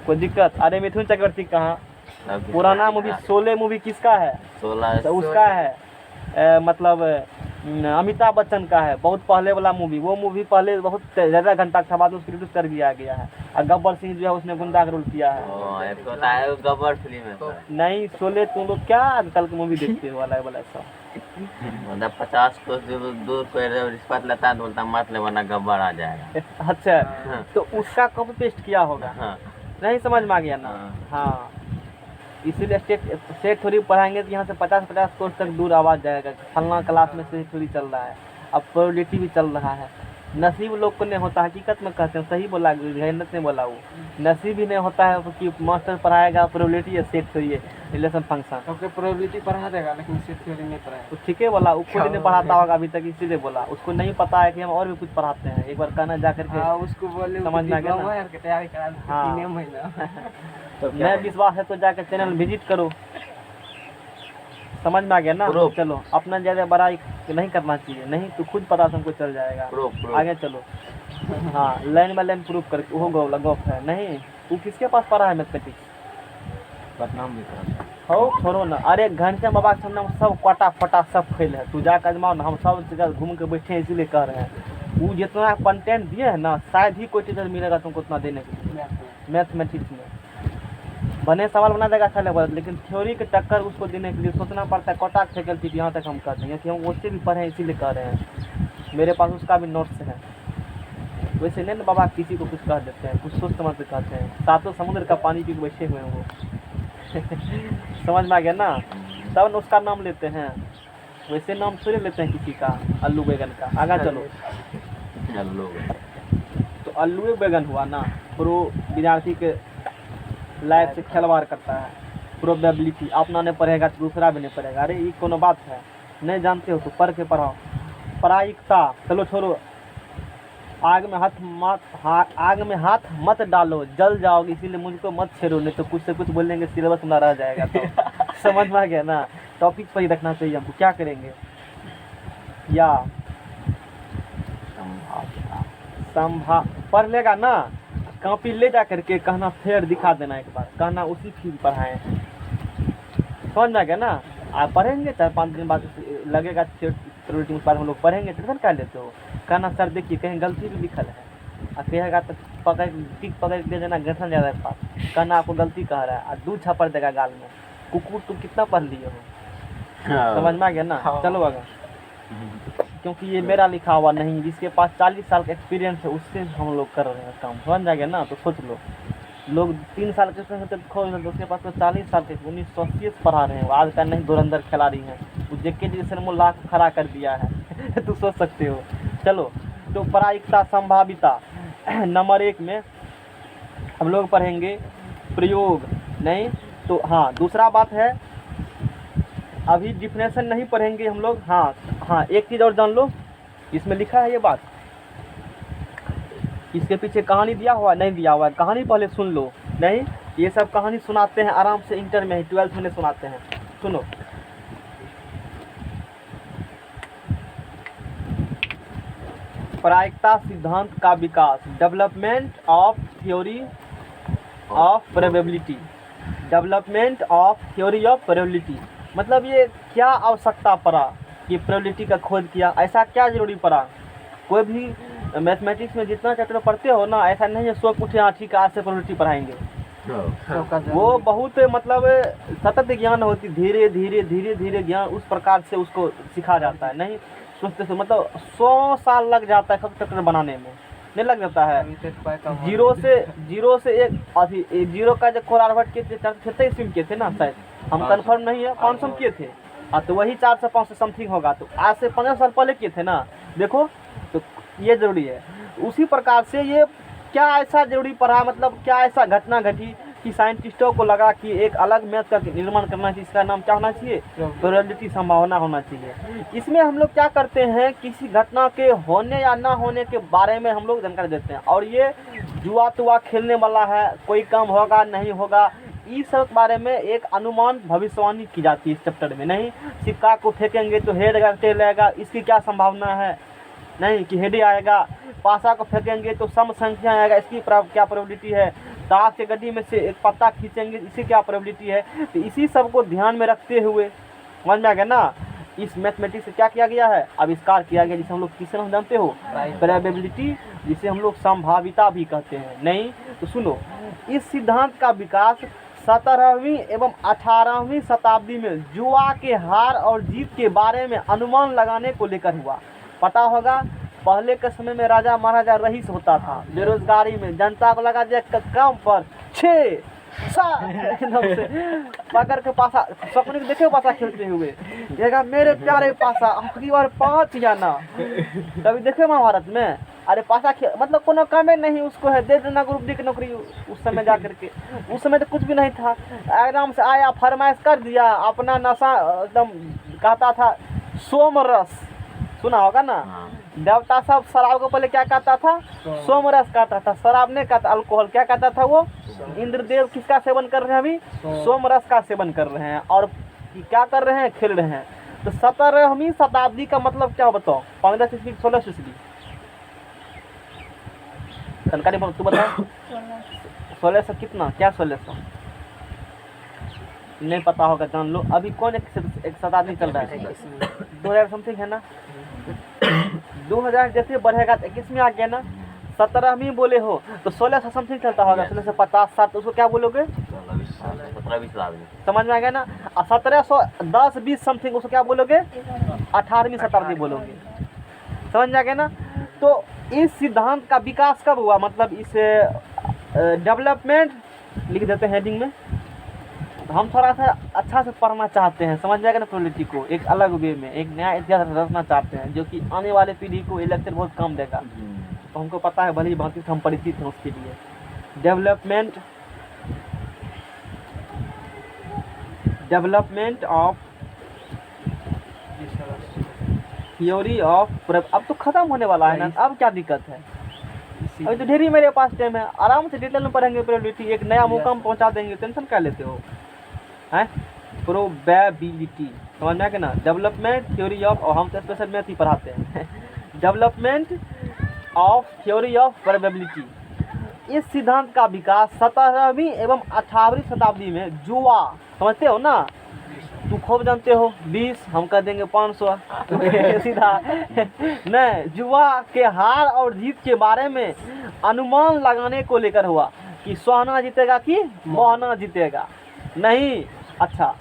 कोई दिक्कत? अरे मिथुन चक्रवर्ती कहाँ, पुराना मूवी शोले मूवी किसका है? 16 तो उसका है मतलब अमिताभ बच्चन का है, बहुत पहले वाला मूवी। वो मूवी पहले बहुत ज़्यादा घंटा था, बाद में उसको रिड्यूस कर दिया गया है। और गब्बर सिंह जो है उसने गुंडा का रोल किया है। एक होता है गब्बर फिल्म है सर। नहीं शोले, तुम लोग क्या आजकल की मूवी देखते हो वाला वाला सब। मतलब 50 को दूर कोई रिश्वत लेता है तो बोलता मत ले वरना गब्बर आ जाएगा। अच्छा, तो उसका कॉपी पेस्ट किया होगा। हाँ। नहीं समझ में आ गया ना। हाँ इसीलिए स्टेट थोड़ी पढ़ाएंगे तो यहाँ से 50 कोर्स तक दूर आवाज़ जाएगा, फलना क्लास में से थोड़ी चल रहा है, अब प्रोबेबिलिटी भी चल रहा है। नसीब लोग को नहीं होता, हकीकत में कहते हैं, सही बोला गहनत ने बोला, वो नसीब ही नहीं होता है कि मास्टर पढ़ाएगा प्रोबेबिलिटी या set theory relation function. Okay probability पढ़ा देगा लेकिन सेट थ्योरी नहीं पढ़ाएगा। तो ठीक है बोला, वो खुद नहीं पढ़ाता होगा अभी तक, इसीलिए बोला। उसको नहीं पता है कि हम और भी कुछ पढ़ाते हैं, एक बार कहना जा करके। हाँ उसको बोले समझ में आ गया ना? तैयारी करा दो, हाँ। 3 महीना। तो मैं विश्वास है तो जाकर चैनल विजिट करो। समझ में आ गया ना। प्रूफ। चलो अपना ज़्यादा बड़ाई नहीं करना चाहिए, नहीं तो खुद पता तुमको चल जाएगा। प्रूफ। आगे चलो। हाँ लाइन बाय लाइन प्रूफ करके वो गौफ है। नहीं वो किसके पास पढ़ा है मैथमेटिक्स? बदनाम भी करता हो छोड़ो ना। अरे घनश्याम बाबा के सामने हम सब कटा फटा सब फेल है, तू जाकर अजमाओ ना। हम सब जगह घूम के बैठे हैं इसीलिए कह रहे हैं। वो जितना कंटेंट दिए है ना, शायद ही कोई टीचर मिलेगा तुमको उतना देने के लिए मैथमेटिक्स में। बने सवाल बना देगा अच्छा लगेगा, लेकिन थ्योरी के टक्कर उसको देने के लिए सोचना पड़ता है। कटा फैकल्टी यहाँ तक हम कहते हैं कि हम उससे भी पढ़े इसीलिए कह रहे हैं। मेरे पास उसका भी नोट्स है। वैसे नहीं ना बाबा किसी को कुछ कह देते हैं, कुछ सोच समझ के कहते हैं। सातों समुद्र का पानी पी के बैठे हुए हैं वो। समझ में आ गया ना, तब उसका नाम लेते हैं। वैसे नाम थोड़े लेते हैं किसी का, आलू बैगन का। आगे चलो। है लोग। तो आलू बैगन हुआ ना, प्रो विद्यार्थी के लाइफ से खिलवाड़ करता है। प्रोबेबिलिटी अपना नहीं पढ़ेगा तो दूसरा भी नहीं पढ़ेगा। अरे ये कोनो बात है? नहीं जानते हो तो पढ़ के पढ़ाओ। प्रायिकता चलो छोड़ो। आग में हाथ मत डालो, जल जाओगे, इसीलिए मुझको मत छेड़ो, नहीं तो कुछ से कुछ बोलेंगे सिलेबस में रह जाएगा। तो समझ में आ गया ना, टॉपिक पर ही रखना चाहिए हमको। क्या करेंगे या पढ़ लेगा ना, कॉपी ले जा करके कहना फेर दिखा देना, एक बार कहना उसी फील्ड पढ़ाए हैं। समझ में आ गया ना। आप पढ़ेंगे 4-5 दिन बाद लगेगा प्रोबेबिलिटी उस बार हम लोग पढ़ेंगे, टेंशन कर लेते हो। कहना सर देखिए कहीं गलती भी लिखल है, और कहेगा तो टिक पकड़ दे देना गठन ज़्यादा पास। कहना आपको गलती कह रहा है और 2 छापड़ देगा गाल में। कुकुर तुम कितना पढ़ लिए हो? समझ में आ गया ना। चलो अगर, क्योंकि ये मेरा लिखा हुआ नहीं, जिसके पास 40 साल का एक्सपीरियंस है उससे हम लोग कर रहे हैं काम। समझ में आ गया ना। तो सोच लो, लोग 3 साल के होते खोज तो उसके पास तो 40 साल के 1980 से पढ़ा रहे हैं। आज का नहीं धुरंधर खिलाड़ी हैं, वो जेके जैसे वो लाख खड़ा कर दिया है। तो सोच सकते हो। चलो तो प्रायिकता संभाविता नंबर 1 में हम लोग पढ़ेंगे प्रयोग। नहीं तो हाँ दूसरा बात है, अभी डिफिनेशन नहीं पढ़ेंगे हम लोग। हाँ एक चीज़ और जान लो, इसमें लिखा है ये बात, इसके पीछे कहानी दिया हुआ नहीं दिया हुआ है, कहानी पहले सुन लो। नहीं ये सब कहानी सुनाते हैं आराम से, इंटर में 12th में सुनाते हैं। सुनो, प्रायिकता सिद्धांत का विकास, development of theory of probability, development of theory of probability. मतलब ये क्या आवश्यकता पड़ा कि प्रोबेबिलिटी का खोज किया, ऐसा क्या जरूरी पड़ा? कोई भी मैथमेटिक्स में जितना चैप्टर पढ़ते हो ना, ऐसा नहीं है सो कुछ हाँ ठीक है आज से प्रोबेबिलिटी पढ़ाएंगे। वो बहुत मतलब सतत ज्ञान होती, धीरे धीरे धीरे धीरे ज्ञान उस प्रकार से उसको सिखा जाता है। नहीं सोचते से मतलब 100 साल लग जाता है सब चैप्टर बनाने में, नहीं लग जाता है। जीरो से एक अभी जीरो का जो कोलारभट्ट के 427 ईस्वी के थे ना, शायद हम कंफर्म नहीं है, 500 किए थे। हाँ तो वही 4 से 500 समथिंग होगा, तो आज से 15 साल पहले किए थे ना। देखो तो ये जरूरी है। उसी प्रकार से ये क्या ऐसा जरूरी पड़ा, मतलब क्या ऐसा घटना घटी कि साइंटिस्टों को लगा कि एक अलग मैथ का निर्माण करना चाहिए, इसका नाम क्या होना चाहिए? प्रोबेबिलिटी, संभावना होना चाहिए। इसमें हम लोग क्या करते हैं, किसी घटना के होने या ना होने के बारे में हम लोग जानकारी देते हैं। और ये जुआ तुआ खेलने वाला है, कोई काम होगा नहीं होगा, इस सब बारे में एक अनुमान भविष्यवाणी की जाती है इस चैप्टर में। नहीं सिक्का को फेंकेंगे तो हेड आएगा टेल आएगा, इसकी क्या संभावना है? नहीं कि हेड आएगा। पासा को फेंकेंगे तो सम संख्या आएगा, इसकी क्या प्रोबेबिलिटी है? ताश के गड्डी में से एक पत्ता खींचेंगे, इसकी क्या प्रोबेबिलिटी है? तो इसी सब को ध्यान में रखते हुए, समझ में आ गया ना, इस मैथमेटिक्स से क्या किया गया है, आविष्कार किया गया, जिसे हम लोग किसे हम जानते हो? प्रोबेबिलिटी, जिसे हम लोग संभाविता भी कहते हैं। नहीं तो सुनो, इस सिद्धांत का विकास 17वीं एवं 18वीं शताब्दी में जुआ के हार और जीत के बारे में अनुमान लगाने को लेकर हुआ। पता होगा पहले के समय में राजा महाराजा रईस होता था, बेरोजगारी में जनता को लगा दिया काम पर 6 एकदम से पकड़ के पासा, सपने देखे पासा खेलते हुए, देखा मेरे प्यारे पासा अबकी बार 5 जाना। कभी देखे महाभारत में? अरे पासा खेल मतलब कोनो काम नहीं उसको है, दे देना ग्रुप डी की नौकरी। उस समय जा करके, उस समय तो कुछ भी नहीं था, आराम से आया फरमाइश कर दिया, अपना नशा एकदम कहता था सोमरस, सुना होगा ना। देवता सब शराब को पहले क्या कहता था? सोमरस कहता था, शराब नहीं कहता, अल्कोहल क्या कहता था वो? इंद्रदेव किसका सेवन कर रहे हैं अभी? सोमरस का सेवन कर रहे हैं। और क्या कर रहे हैं? खेल रहे हैं। तो 17वीं शताब्दी का मतलब क्या बताओ? 15 ईस्वी 16 ईस्वी जानकारी तू बता। 1600 कितना? क्या 1600 नहीं पता होगा, जान लो। अभी कौन एक शताब्दी चल रहा है? 2000 समथिंग है ना। 2000 जैसे बढ़ेगा तो 21 में आ गया ना। 17वीं बोले हो तो 1600 समथिंग चलता होगा, 1650 60, तो उसको क्या बोलोगे? 17 समझ में आ गया ना। 1710 20 समथिंग उसको क्या बोलोगे? 18वीं शताब्दी बोलोगे। समझ में आ गया ना। तो इस सिद्धांत का विकास कब हुआ, मतलब इस डेवलपमेंट लिख देते हैं हेडिंग में। हम थोड़ा सा अच्छा से पढ़ना चाहते हैं, समझ जाएगा ना, प्रोबेबिलिटी को एक अलग वे में, एक नया इतिहास रचना चाहते हैं जो कि आने वाले पीढ़ी को ये लेक्चर बहुत कम देगा। तो हमको पता है, भली भांति से हम परिचित हैं उसके लिए। डेवलपमेंट ऑफ थ्योरी ऑफ, अब तो खत्म होने वाला है ना, अब क्या दिक्कत है? अभी तो ढेरी मेरे पास टाइम है, आराम से डिटेल में पढ़ेंगे प्रोबेबिलिटी, एक नया मुकाम पहुंचा देंगे, टेंशन क्या लेते हो हैं? प्रोबेबिलिटी समझ में आ गया ना। डेवलपमेंट थ्योरी ऑफ, और हम तो स्पेशल मैथ ही पढ़ाते हैं। Development of theory of probability, इस सिद्धांत का विकास 17वीं एवं 18वीं शताब्दी में जुआ, समझते हो ना, तू खूब जानते हो, 20 हम कर देंगे 500 सीधा नहीं, जुआ के हार और जीत के बारे में अनुमान लगाने को लेकर हुआ कि सोहना जीतेगा कि मोहना जीतेगा। नहीं, अच्छा,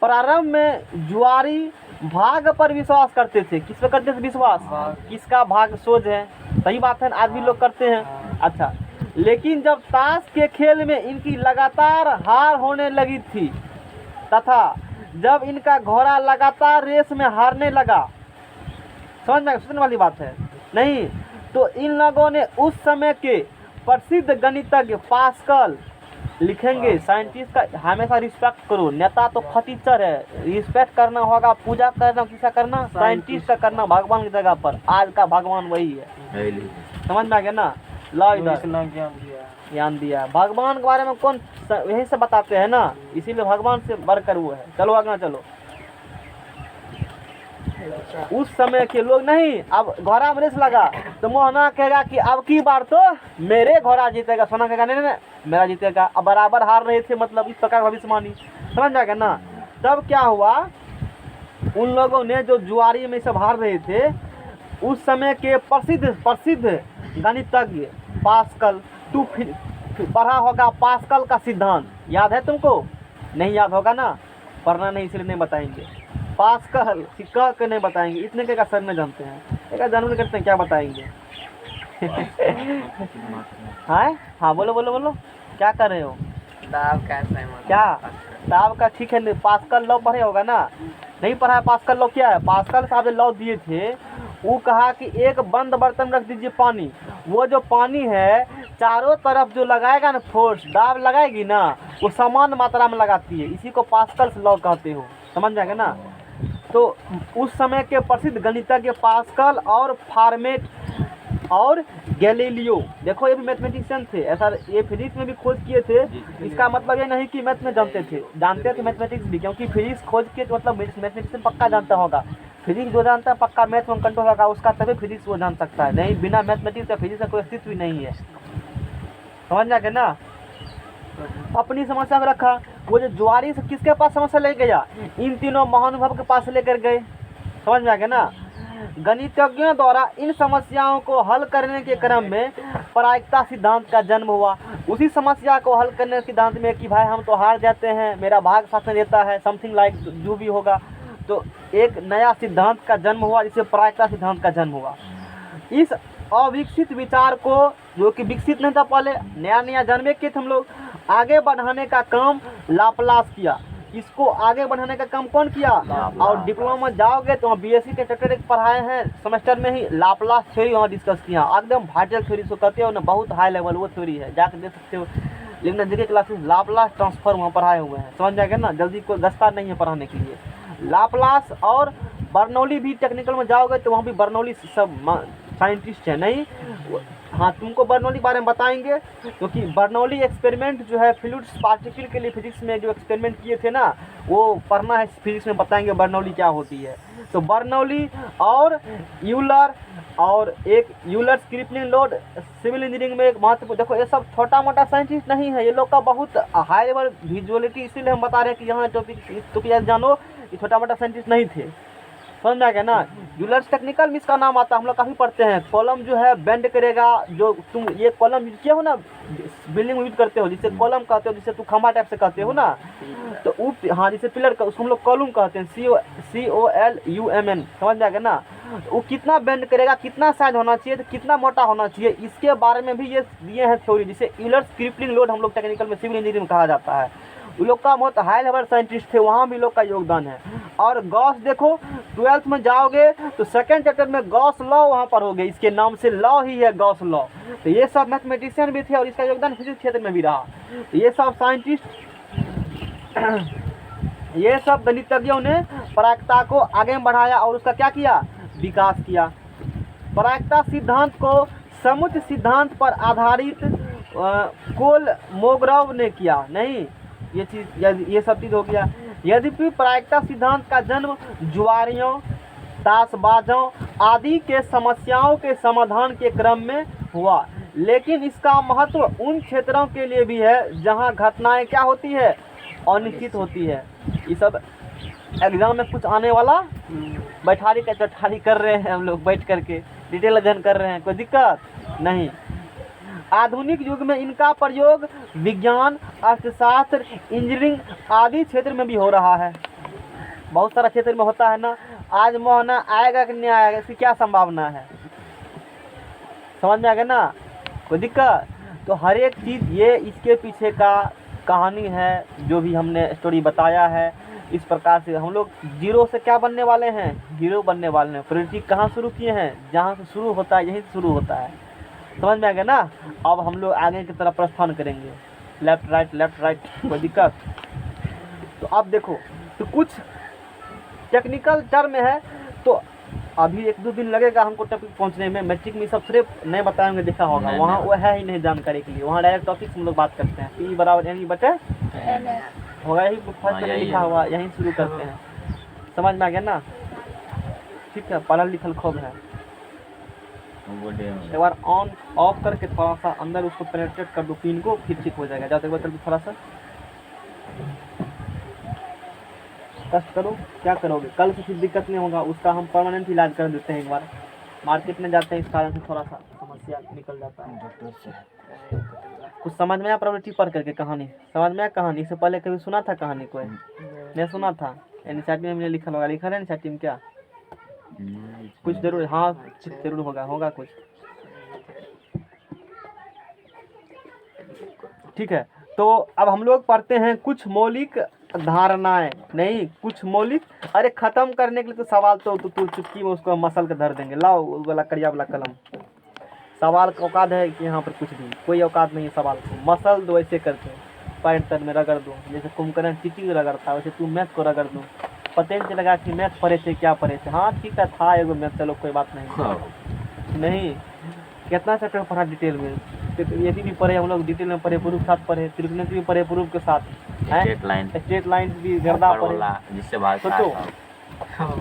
प्रारंभ में जुआरी भाग पर विश्वास करते थे। किस पर करते थे विश्वास? किसका भाग सोच है, सही बात है ना, आज भी लोग करते हैं। अच्छा, लेकिन जब ताश के खेल में इनकी लगातार हार होने लगी थी तथा जब इनका घोड़ा लगातार रेस में हारने लगा, समझ में सोचने वाली बात है नहीं, तो इन लोगों ने उस समय के प्रसिद्ध गणितज्ञ पास्कल, लिखेंगे साइंटिस्ट का हमेशा रिस्पेक्ट करो, नेता तो फटीचर है, रिस्पेक्ट करना होगा, पूजा करना किसका करना? साइंटिस्ट का करना, भगवान की जगह पर। आज का भगवान वही है, समझ में आ गया ना। ला इधर ज्ञान दिया, भगवान के बारे में कौन यही से बताते हैं ना, इसीलिए भगवान से बढ़कर वो है। चलो आगे चलो। उस समय के लोग नहीं, अब घोड़ा में रेस लगा, तो मोहना कहेगा कि अब की बार तो मेरे घोड़ा जीतेगा। सोना कहेगा नहीं नहीं मेरा जीतेगा। अब बराबर हार रहे थे, मतलब इस प्रकार भविष्यवाणी, समझ जाएगा ना। तब क्या हुआ, उन लोगों ने जो जुआरी में सब हार रहे थे, उस समय के प्रसिद्ध गणितज्ञ पास्कल, तू फिर पढ़ा होगा पास्कल का सिद्धांत, याद है तुमको? नहीं याद होगा ना, पढ़ना नहीं इसलिए नहीं बताएंगे। पास्कल कह के नहीं बताएंगे, इतने के का सर में जानते हैं, एक जानवर करते हैं क्या बताएंगे। हाँ बोलो बोलो बोलो, क्या कर रहे हो? दाब कैसे है क्या दाब का? ठीक है, पास्कल लॉ पढ़े होगा ना? नहीं पढ़ा है पास्कल लॉ क्या है? पास्कल साहब जो लॉ दिए थे, वो कहा कि एक बंद बर्तन में रख दीजिए पानी, वो जो पानी है चारों तरफ जो लगाएगा ना फोर्स, दाब लगाएगी ना, वो समान मात्रा में लगाती है। इसी को पास्कल लॉ कहते हो, समझ जाएगा ना। तो उस समय के प्रसिद्ध गणितज्ञ पास्कल और फार्मेट और गैलीलियो, देखो ये भी मैथमेटिशियन थे, ऐसा ये फिजिक्स में भी खोज किए थे। इसका मतलब ये नहीं कि मैथ में जानते थे मैथमेटिक्स भी, क्योंकि फिजिक्स खोज किए तो मतलब मैथमेटिशियन पक्का जानता होगा। फिजिक्स जो जानता है पक्का मैथ में कंट्रोल होगा उसका, तभी फिजिक्स वो जान सकता है, नहीं बिना मैथमेटिक्स का फिजिक्स का कोई अस्तित्व ही नहीं है, समझ जाएगा ना। अपनी समस्या में रखा, वो जो जुआरी से किसके पास समस्या ले गया? इन तीनों महानुभव के पास लेकर गए, समझ में आ गया ना। गणितज्ञों द्वारा इन समस्याओं को हल करने के क्रम में प्रायिकता सिद्धांत का जन्म हुआ। उसी समस्या को हल करने के सिद्धांत में कि भाई हम तो हार जाते हैं, मेरा भाग साथ में देता है, समथिंग लाइक जो भी होगा, तो एक नया सिद्धांत का जन्म हुआ, जिसे प्रायिकता सिद्धांत का जन्म हुआ। इस अविकसित विचार को, जो कि विकसित नहीं था पहले, नया नया जन्मे के थे हम लोग, आगे बढ़ाने का काम लाप्लास किया। इसको आगे बढ़ाने का काम कौन किया? और डिप्लोमा जाओगे तो बीएससी के चैप्टर एक पढ़ाए हैं सेमेस्टर में ही, लाप्लास थ्योरी वहाँ डिस्कस किया, एकदम वाइटल थ्योरी सो कहते हो ना, बहुत हाई लेवल वो थ्योरी है, जाकर देख सकते हो। लेकिन नजदीकी क्लासेस लाप्लास ट्रांसफर वहाँ पढ़ाए हुए हैं, समझ जाएगा ना, जल्दी कोई दस्ता नहीं है पढ़ाने के लिए। लाप्लास और बर्नौली भी टेक्निकल में जाओगे तो वहाँ भी बर्नौली सब साइंटिस्ट है नहीं। हाँ तुमको बर्नौली बारे में बताएंगे, क्योंकि बर्नौली एक्सपेरिमेंट जो है फ्लूइड्स पार्टिकल के लिए फिजिक्स में जो एक्सपेरिमेंट किए थे ना, वो पढ़ना है फिजिक्स में, बताएंगे बर्नौली क्या होती है। तो बर्नौली और यूलर, और एक Euler's crippling load civil engineering में एक महत्वपूर्ण, देखो ये सब छोटा मोटा साइंटिस्ट नहीं है, ये लोग का बहुत हाई लेवल विजुअलिटी, इसीलिए हम बता रहे हैं कि यहाँ टॉपिक जानो, ये छोटा मोटा साइंटिस्ट नहीं थे, समझ में आ गया ना। यूलर्स टेक्निकल में इसका नाम आता है, हम लोग काफ़ी पढ़ते हैं। कॉलम जो है बेंड करेगा, जो तुम ये कॉलम यूज किया हो ना, बिल्डिंग में यूज करते हो, जिसे कॉलम कहते हो, जिसे तुम खंभा टाइप से कहते हो ना, तो वो हाँ जिसे पिलर का, उसको हम लोग कॉलम कहते हैं, COLUMN, समझ में आ गया ना। वो कितना बेंड करेगा, कितना साइज होना चाहिए, तो कितना मोटा होना चाहिए, इसके बारे में भी ये दिए हैं थ्योरी, जिसे यूलर्स क्रिपलिंग लोड हम लोग टेक्निकल में सिविल इंजीनियरिंग में कहा जाता है। वो लोग का बहुत हाई लेवल साइंटिस्ट थे, वहाँ भी लोग का योगदान है। और गॉस देखो, 12th में जाओगे तो सेकंड चैप्टर में गॉस लॉ वहाँ पर होगे, इसके नाम से लॉ ही है गॉस लॉ। तो ये सब मैथमेटिशियन भी थे और इसका योगदान फिजिक्स क्षेत्र में भी रहा। तो ये सब साइंटिस्ट, ये सब गणितज्ञों ने प्रायिकता को आगे बढ़ाया और उसका क्या किया? विकास किया। प्रायिकता सिद्धांत को समुच्चय सिद्धांत पर आधारित कोलमोग्रोव ने किया, नहीं ये चीज़, ये सब चीज़ हो गया। यद्यपि प्रायिकता सिद्धांत का जन्म जुआरियों, ताशबाजों आदि के समस्याओं के समाधान के क्रम में हुआ, लेकिन इसका महत्व उन क्षेत्रों के लिए भी है जहां घटनाएं क्या होती है? अनिश्चित होती है। ये सब एग्जाम में कुछ आने वाला, बैठारी का चठारी कर रहे हैं हम लोग बैठ करके, डिटेल अध्ययन कर रहे हैं, कोई दिक्कत नहीं। आधुनिक युग में इनका प्रयोग विज्ञान, अर्थशास्त्र, इंजीनियरिंग आदि क्षेत्र में भी हो रहा है, बहुत सारा क्षेत्र में होता है ना। आज मोहना आएगा कि नहीं आएगा, इसकी क्या संभावना है, समझ में आ गया ना, कोई दिक्कत? तो हर एक चीज़ ये इसके पीछे का कहानी है, जो भी हमने स्टोरी बताया है। इस प्रकार से हम लोग जीरो से क्या बनने वाले हैं? हीरो बनने वाले हैं। प्रवृत्ति कहाँ शुरू किए हैं? जहाँ से शुरू होता है यहीं से शुरू होता है, समझ में आ गया ना। अब हम लोग आगे की तरफ प्रस्थान करेंगे, लेफ्ट राइट, कोई दिक्कत? तो अब देखो, तो कुछ टेक्निकल टर्म है, तो अभी 1-2 दिन लगेगा हमको टॉपिक पहुंचने में। मैट्रिक में सब सिर्फ नहीं बताएंगे, देखा होगा वहाँ वो है ही नहीं जानकारी के लिए, वहाँ डायरेक्ट टॉपिक हम लोग बात करते हैं। P बराबर यानी बटे होगा, यही फर्स्ट में लिखा हुआ, यहीं शुरू करते हैं, समझ में आ गया ना। ठीक है, पढ़ल लिखल खूब है। एक बार ऑन ऑफ करके थोड़ा सा अंदर उसको पेनेट्रेट कर दो पिन को, फिर ठीक हो जाएगा। जाते हुए कर दो थोड़ा सा टेस्ट करो। क्या करोगे कल से फिर दिक्कत नहीं होगा, उसका हम परमानेंट इलाज कर देते हैं। एक बार मार्केट में जाते हैं इस कारण से थोड़ा सा समस्या निकल जाता है। कुछ समझ में आया प्रॉपर्टी पढ़ करके कहानी समझ में आया? कहानी इससे पहले कभी सुना था कहानी कोई? नहीं सुना था। एनसीईआरटी में मैंने लिखा होगा, लिखा है एनसीईआरटी में क्या कुछ जरूर? हाँ कुछ जरूर होगा कुछ। ठीक है, तो अब हम लोग पढ़ते हैं कुछ मौलिक धारणाएं। नहीं कुछ मौलिक, अरे खत्म करने के लिए तो सवाल तो चुटकी में उसको मसल के धर देंगे। लाओ वो वाला कड़िया वाला कलम। सवाल का औकात है कि यहाँ पर कुछ भी कोई औकात नहीं है सवाल को। मसल दो ऐसे करके पैर तर में रगड़ दो, जैसे कुंभकर्ण चीटी रगड़ता है वैसे तू मैथ को रगड़ दो। पता नहीं चलेगा कि मैथ पढ़े थे क्या पढ़े थे। हाँ ठीक है था एगो मैथ, चलो कोई बात नहीं। कितना चैप्टर पढ़ा डिटेल में? ये भी पढ़े हम लोग डिटेल में पढ़े, प्रूफ साथ पढ़े, त्रिकोणमिति भी पढ़े प्रूफ के साथ, स्ट्रेट लाइन भी गर्दा पढ़े। जिससे भाग सोचो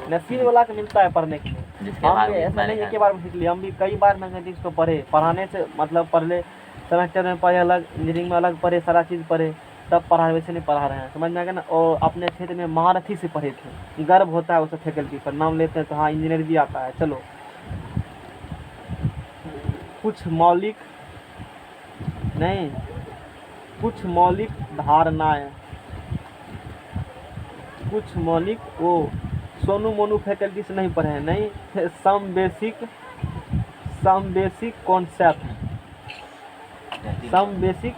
नसीब वाला के मिलता है पढ़ने के लिए। हम ऐसा नहीं एक बार में सीख लिया, हम भी कई बार मैथमेटिक्स को पढ़े। पढ़ाने से मतलब पढ़ले सेमेस्टर में पढ़े अलग, इंजीनियरिंग में अलग पढ़े, सारा चीज़ पढ़े तब पढ़ा, वैसे नहीं पढ़ा रहे हैं। समझ में आ गया ना? और अपने क्षेत्र में महारथी से पढ़े थे, गर्व होता है उस फैकल्टी पर, नाम लेते हैं तो हाँ इंजीनियर भी आता है। चलो कुछ मौलिक नहीं, कुछ मौलिक धारणाएं, कुछ मौलिक वो सोनू मोनू फैकल्टी से नहीं पढ़े हैं। नहीं सम बेसिक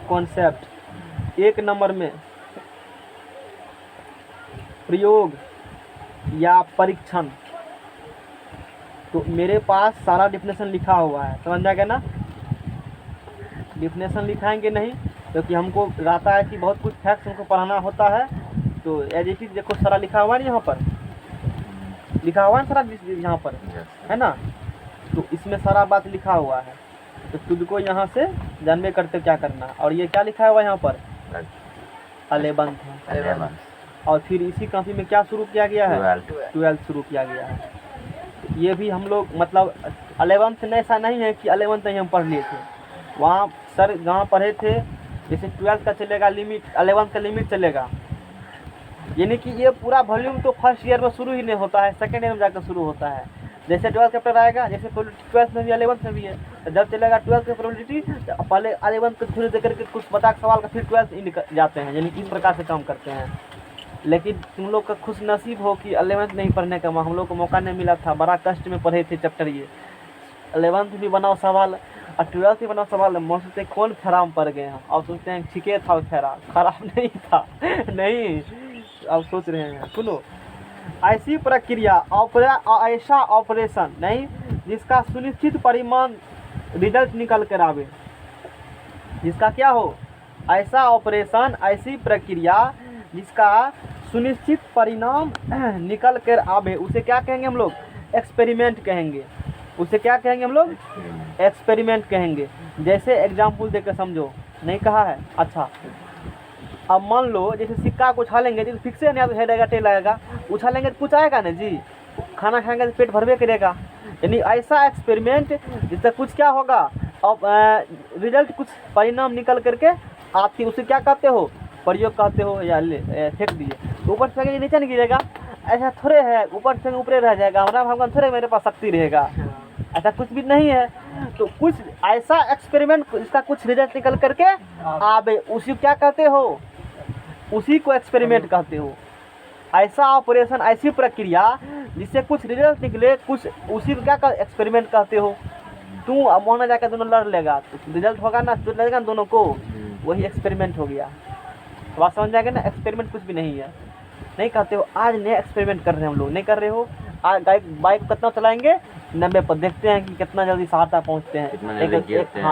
कॉन्सेप्ट। एक नंबर में प्रयोग या परीक्षण। तो मेरे पास सारा डिफिनेशन लिखा हुआ है, समझ में गया ना? डिफिनेशन लिखाएंगे नहीं क्योंकि हमको रहता है कि बहुत कुछ फैक्ट्स हमको पढ़ाना होता है। तो एज इट इज देखो सारा लिखा हुआ है, यहाँ पर लिखा हुआ है सारा यहाँ पर, है ना? तो इसमें सारा बात लिखा हुआ है, तो तुझको यहाँ से जानवे करते क्या करना। और ये क्या लिखा हुआ है यहाँ पर? अलेबंथ है। और फिर इसी कॉपी में क्या शुरू किया गया है? 12th शुरू किया गया है। ये भी हम लोग मतलब 11th में ऐसा नहीं है कि 11th नहीं हम पढ़ लिए थे, वहाँ सर जहाँ पढ़े थे जैसे 12th का चलेगा लिमिट, 11th का लिमिट चलेगा। यानी कि ये पूरा वॉल्यूम तो फर्स्ट ईयर में शुरू ही नहीं होता है, सेकेंड ईयर में जाकर शुरू होता है। जैसे 12th चैप्टर आएगा, जैसे 12th में भी 11th में भी है, तो जब चलेगा 12th की प्रोबेबिलिटी पहले 11th को थोड़ी देर करके कुछ बता सवाल का फिर 12th जाते हैं, यानी इस प्रकार से काम करते हैं। लेकिन तुम लोग का खुश नसीब हो कि 11th नहीं पढ़ने का हम लोग को मौका नहीं मिला था, बड़ा कष्ट में पढ़े थे चैप्टर ये। 11th भी बनाओ सवाल और 12th भी बनाओ सवाल, हम सोचते हैं कौन खराब पड़ गए हैं, और सोचते हैं ठीक है था, खराब नहीं था। नहीं अब सोच रहे हैं, सुनो, ऐसी प्रक्रिया ऐसा ऑपरेशन नहीं जिसका सुनिश्चित परिमाण रिजल्ट निकल कर आवे। जिसका क्या हो? ऐसा ऑपरेशन, ऐसी प्रक्रिया जिसका सुनिश्चित परिणाम निकल कर आवे, उसे क्या कहेंगे हम लोग? एक्सपेरिमेंट कहेंगे। उसे क्या कहेंगे हम लोग? एक्सपेरिमेंट कहेंगे। जैसे एग्जाम्पल देकर समझो, नहीं कहा है? अच्छा अब मान लो जैसे सिक्का को उछालेंगे तो फिक्स है, नहीं तो हेड आएगा टेल आएगा, उछालेंगे तो कुछ आएगा ना जी, खाना खाएंगे तो पेट भरवे करेगा। यानी ऐसा एक्सपेरिमेंट जिससे कुछ क्या होगा, अब रिजल्ट कुछ परिणाम निकल करके आती, उसे क्या कहते हो? प्रयोग कहते हो। या फेंक दिए ऊपर से नीचे नहीं गिरेगा, ऐसा थोड़े है, ऊपर से ऊपर रह जाएगा, हमारा भगवान थोड़े मेरे पास शक्ति रहेगा, ऐसा कुछ भी नहीं है। तो कुछ ऐसा एक्सपेरिमेंट जिसका कुछ रिजल्ट निकल करके आवे, उसी क्या कहते हो? उसी को एक्सपेरिमेंट कहते हो। ऐसा ऑपरेशन, ऐसी प्रक्रिया जिससे कुछ रिजल्ट निकले, कुछ उसी को क्या एक्सपेरिमेंट कहते हो। तू अब वहाँ जाकर दोनों लड़ लेगा तो रिजल्ट होगा ना, तो लगेगा दोनों को, वही एक्सपेरिमेंट हो गया। बात समझ जाएगा ना? एक्सपेरिमेंट कुछ भी नहीं है, नहीं कहते हो। आज नए एक्सपेरिमेंट कर रहे हैं हम लोग, नहीं कर रहे हो? आज बाइक कितना चलाएंगे? 90 पर, देखते हैं कि कितना जल्दी सहारता पहुंचते हैं।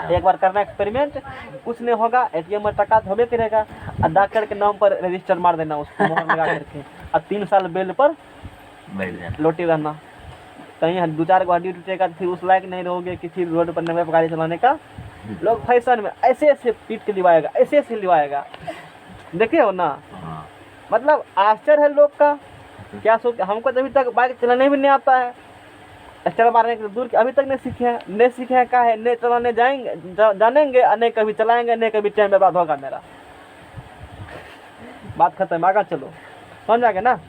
एक बार करना एक्सपेरिमेंट, कुछ नहीं होगा, ATM में टका धोबे करेगा, और डॉक्टर के नाम पर रजिस्टर मार देना उसको मोहर लगा करके, और 3 साल बेल पर लौटे रहना। कहीं 2-4 गाड़ी टूटेगा तो फिर उस लायक नहीं रहोगे कि फिर रोड पर 90 पर गाड़ी चलाने का। लोग फैशन में ऐसे ऐसे पीट के लिवाएगा, ऐसे ऐसे लिवाएगा, देखे हो ना? मतलब आश्चर्य है लोग का, क्या सोच। हमको तो अभी तक बाइक चलाने भी नहीं आता है, एक्स्ट्रा मारने के दूर के अभी तक नहीं सीखे हैं, नहीं सीखे हैं का है, नहीं चलाने जाएंगे जानेंगे और नहीं कभी चलाएंगे, नहीं कभी टाइम बर्बाद होगा मेरा। बात खत्म, आगे चलो, समझ आ गया ना।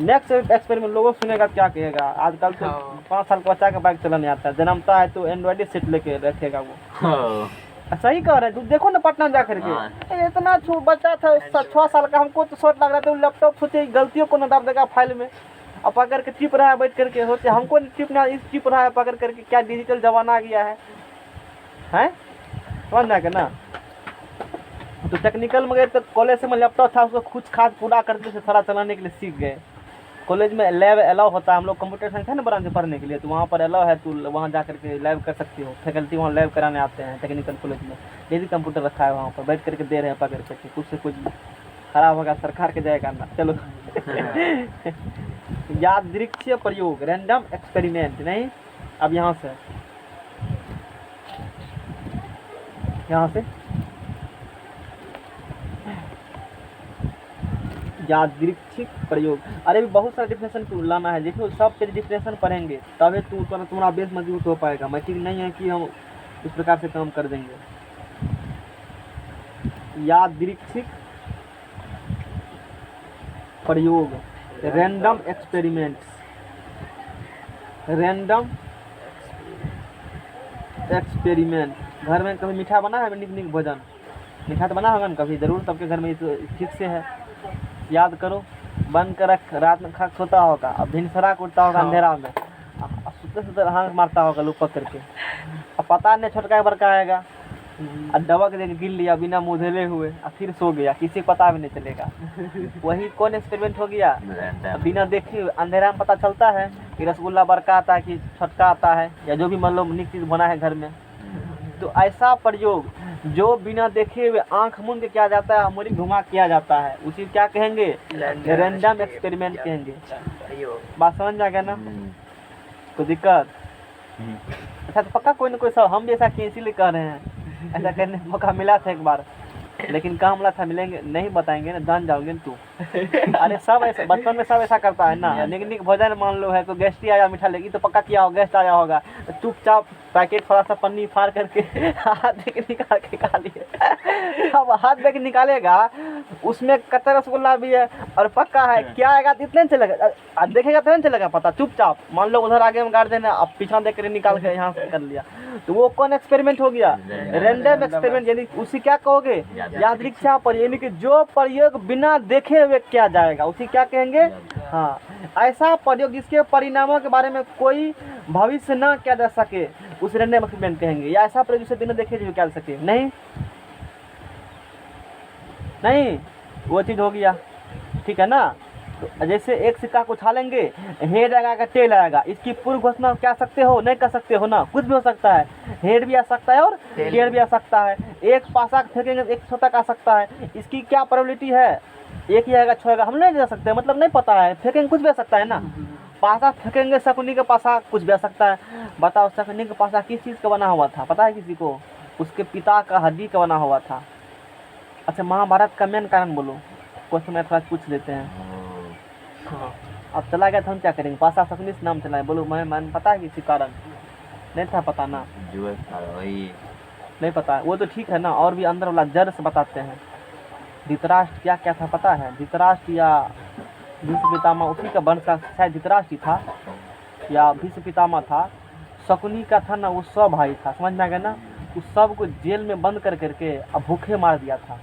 नेक्स्ट एक्सपेरिमेंट लोगों सुनेगा क्या कहेगा। आजकल तो 5 साल का बच्चा का बाइक चलाने आता है, जन्मता है तो एंड्रॉइड सीट लेके रखेगा वो। सही कह रहे हैं, तू देखो ना पटना जा करके इतना छोटा बच्चा था 6 साल का, हमको तो शॉर्ट लग रहा था, लैपटॉप सोचे गलतियों को न डाल देगा फाइल में, अब पकड़ के टिप रहा है बैठ करके, सोचे हमको टिपना, इस टिप रहा है पकड़ करके, क्या डिजिटल जमाना आ गया है समझ ना के ना। तो टेक्निकल में गए तो कॉलेज में लैपटॉप था, उसको कुछ खास पूरा करके से सारा चलाने के लिए सीख गए। कॉलेज में लैब अलाउ होता है, हम लोग कंप्यूटर साइंस है ना ब्रांच पढ़ने के लिए, तो वहाँ पर अलाउ है, तू वहाँ जा करके लैब कर सकती हो। फैकल्टी वहाँ लैब कराने आते हैं टेक्निकल कॉलेज में, डेली कंप्यूटर रखा है वहाँ पर, बैठ करके दे रहे हैं पकड़ करके, कुछ से कुछ खराब होगा सरकार के जाएगा ना। चलो यादृच्छिक प्रयोग, रैंडम एक्सपेरिमेंट नहीं। अब यहाँ से यादृच्छिक प्रयोग, अरे भी बहुत सारा डिफिनेशन लाना है, देखो सब पे डिफिनेशन पढ़ेंगे तभी तुम्हारा बेस मजबूत हो पाएगा। मैट्रिक नहीं है कि हम इस प्रकार से काम कर देंगे। यादृच्छिक प्रयोग, रैंडम एक्सपेरिमेंट्स, रैंडम एक्सपेरिमेंट। घर में कभी मीठा बना है, निक भोजन मीठा तो बना होगा ना कभी, जरूर सबके घर में, तो ठीक से है, याद करो। बंद कर रख, रात में खा सोता होगा, अब भिनसरा उठता होगा अंधेरा में, सुते हाँक मारता होगा लुपक करके, अब पता नहीं छोटका बड़का आएगा, और दबा के गिर लिया बिना मुँह धुले हुए, और फिर सो गया, किसी को पता भी नहीं चलेगा। वही कौन एक्सपेरिमेंट हो गया, बिना देखे अंधेरा में पता चलता है कि रसगुल्ला बड़का आता है कि छोटका आता है, या जो भी मतलब निक चीज़ बना है घर में। तो ऐसा प्रयोग जो बिना देखे हुए आंख मूंद के किया जाता है, हमारी घुमा किया जाता है, उसी क्या कहेंगे, रैंडम एक्सपेरिमेंट कहेंगे। बात समझ आ गया ना, तो दिक्कत अच्छा तो पक्का कोई ना कोई सब हम भी ऐसा किए इसीलिए कह रहे हैं, ऐसा करने का मौका मिला था एक बार, लेकिन काम मिला था, मिलेंगे नहीं बताएंगे ना, जान जाओगे तू। अरे सब ऐसा बचपन में सब ऐसा करता है ना, निक भोजन मान लो है, तो गेस्ट ही आया मीठा लेगी, तो पक्का किया हो गेस्ट आया होगा, चुपचाप पैकेट थोड़ा सा पन्नी फाड़ करके हाथ देख निकाल के खा लिए। अब हाथ देख निकालेगा उसमें कच्चा रसगुल्ला भी है और पक्का है, क्या आएगा तो इतने चलेगा, देखेगा तो नहीं चलेगा पता, चुपचाप मान लो उधर आगे में गार्डन है, अब पीछा देख कर निकाल के यहाँ से कर लिया, तो वो कौन एक्सपेरिमेंट हो गया, रैंडम एक्सपेरिमेंट। यानी उसी क्या कहोगे, यादृच्छिक प्रयोग, यानी कि जो प्रयोग बिना देखे हुए किया जाएगा उसी क्या कहेंगे। हाँ, ऐसा प्रयोग जिसके परिणामों के बारे में कोई भविष्य न किया जा सके उस रैंडम एक्सपेरिमेंट कहेंगे, या ऐसा प्रयोग जिसे बिना देखे जो किया जा सके नहीं वो चीज़ हो गया, ठीक है ना। तो जैसे एक सिक्का को उछालेंगे, हेड आएगा टेल आएगा, इसकी पूर्व घोषणा क्या सकते हो, नहीं कर सकते हो ना, कुछ भी हो सकता है, हेड भी आ सकता है और टेल भी आ सकता है, एक पासा फेंकेंगे एक छोटा आ सकता है, इसकी क्या प्रोबेबिलिटी है, एक ही आएगा छोड़ेगा, हम नहीं दे सकते, मतलब नहीं पता है, फेंकेंगे कुछ भी आ सकता है ना, पासा फेंकेंगे शकुनी का पासा कुछ भी आ सकता है। बताओ शकुनी का पासा किस चीज़ का बना हुआ था, पता है किसी को, उसके पिता का हड्डी का बना हुआ था। अच्छा महाभारत का मेन कारण बोलो, क्वेश्चन में थोड़ा पूछ लेते हैं। हाँ, अब चला गया तो हम क्या करेंगे, पासा शकुनी से नाम चला है, बोलो मैं पता है किसी कारण, नहीं था पता ना, वही नहीं पता, वो तो ठीक है ना, और भी अंदर वाला जड़ से बताते हैं। धृतराष्ट्र क्या क्या था पता है, धृतराष्ट्र या भीष्म पितामह, उसी का वंश का शायद धृतराष्ट्र ही था या भीष्म पितामह था। शकुनी का था ना, वो 100 भाई था, समझ में आ गया ना, उस सब को जेल में बंद कर करके अब भूखे मार दिया था,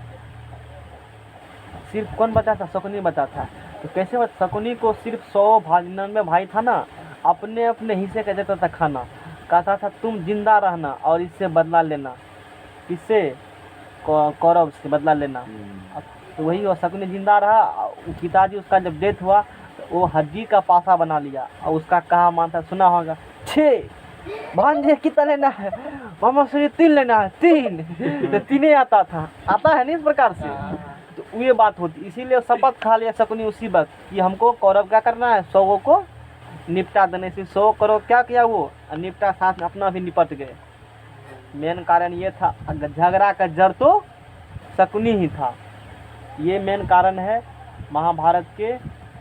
सिर्फ कौन बचा था, शकुनी बचा था। तो कैसे शकुनी को सिर्फ 199 भाई था ना, अपने अपने हिस्से का देता था खाना, कहता था तुम जिंदा रहना और इससे बदला लेना, किससे, कौरव से बदला लेना। तो वही वो शकुनी जिंदा रहा, पिताजी उसका जब डेथ हुआ तो वो हड्डी का पासा बना लिया, और उसका कहा मानता सुना होगा, 6 भांजे कितना लेना है मामा से, 3 लेना है, 3 तो 3 आता है नहीं इस प्रकार से। तो ये बात होती, इसीलिए शपथ खा लिया शकुनी उसी वक्त कि हमको कौरव क्या करना है, 100 को निपटा देने से। 100 करोड़ क्या किया वो, निपटा, साथ में अपना भी निपट गए। मेन कारण ये था, झगड़ा का जड़ तो शकुनी ही था, ये मेन कारण है महाभारत के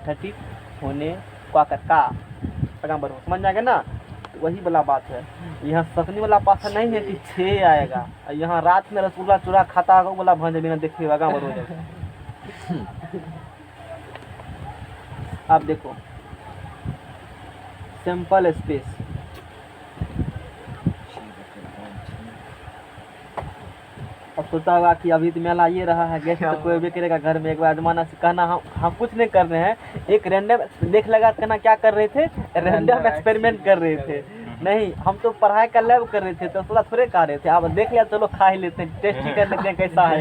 घटित होने का। समझ आ गया ना। वही वाला बात है। यहाँ सतनी वाला पासा नहीं है कि 6 आएगा, यहाँ रात में रसगुल्ला चूरा खाता होगा वाला भंज बिना देखे होगा हो जाएगा। आप देखो सिंपल स्पेस, अब सोचा होगा कि अभी तो मेला ये रहा है, गेस्ट तो कोई भी करेगा घर में, एक बार आजमाना से कहना हम कुछ नहीं कर रहे हैं, एक रैंडम देख लगा कहना क्या कर रहे थे, रैंडम एक्सपेरिमेंट कर रहे थे। नहीं, हम तो पढ़ाई का लैब कर रहे थे, तो थोड़ा थोड़े खा रहे थे। आप देख लिया, चलो खा ही लेते हैं, टेस्ट ही कर लेते हैं कैसा है।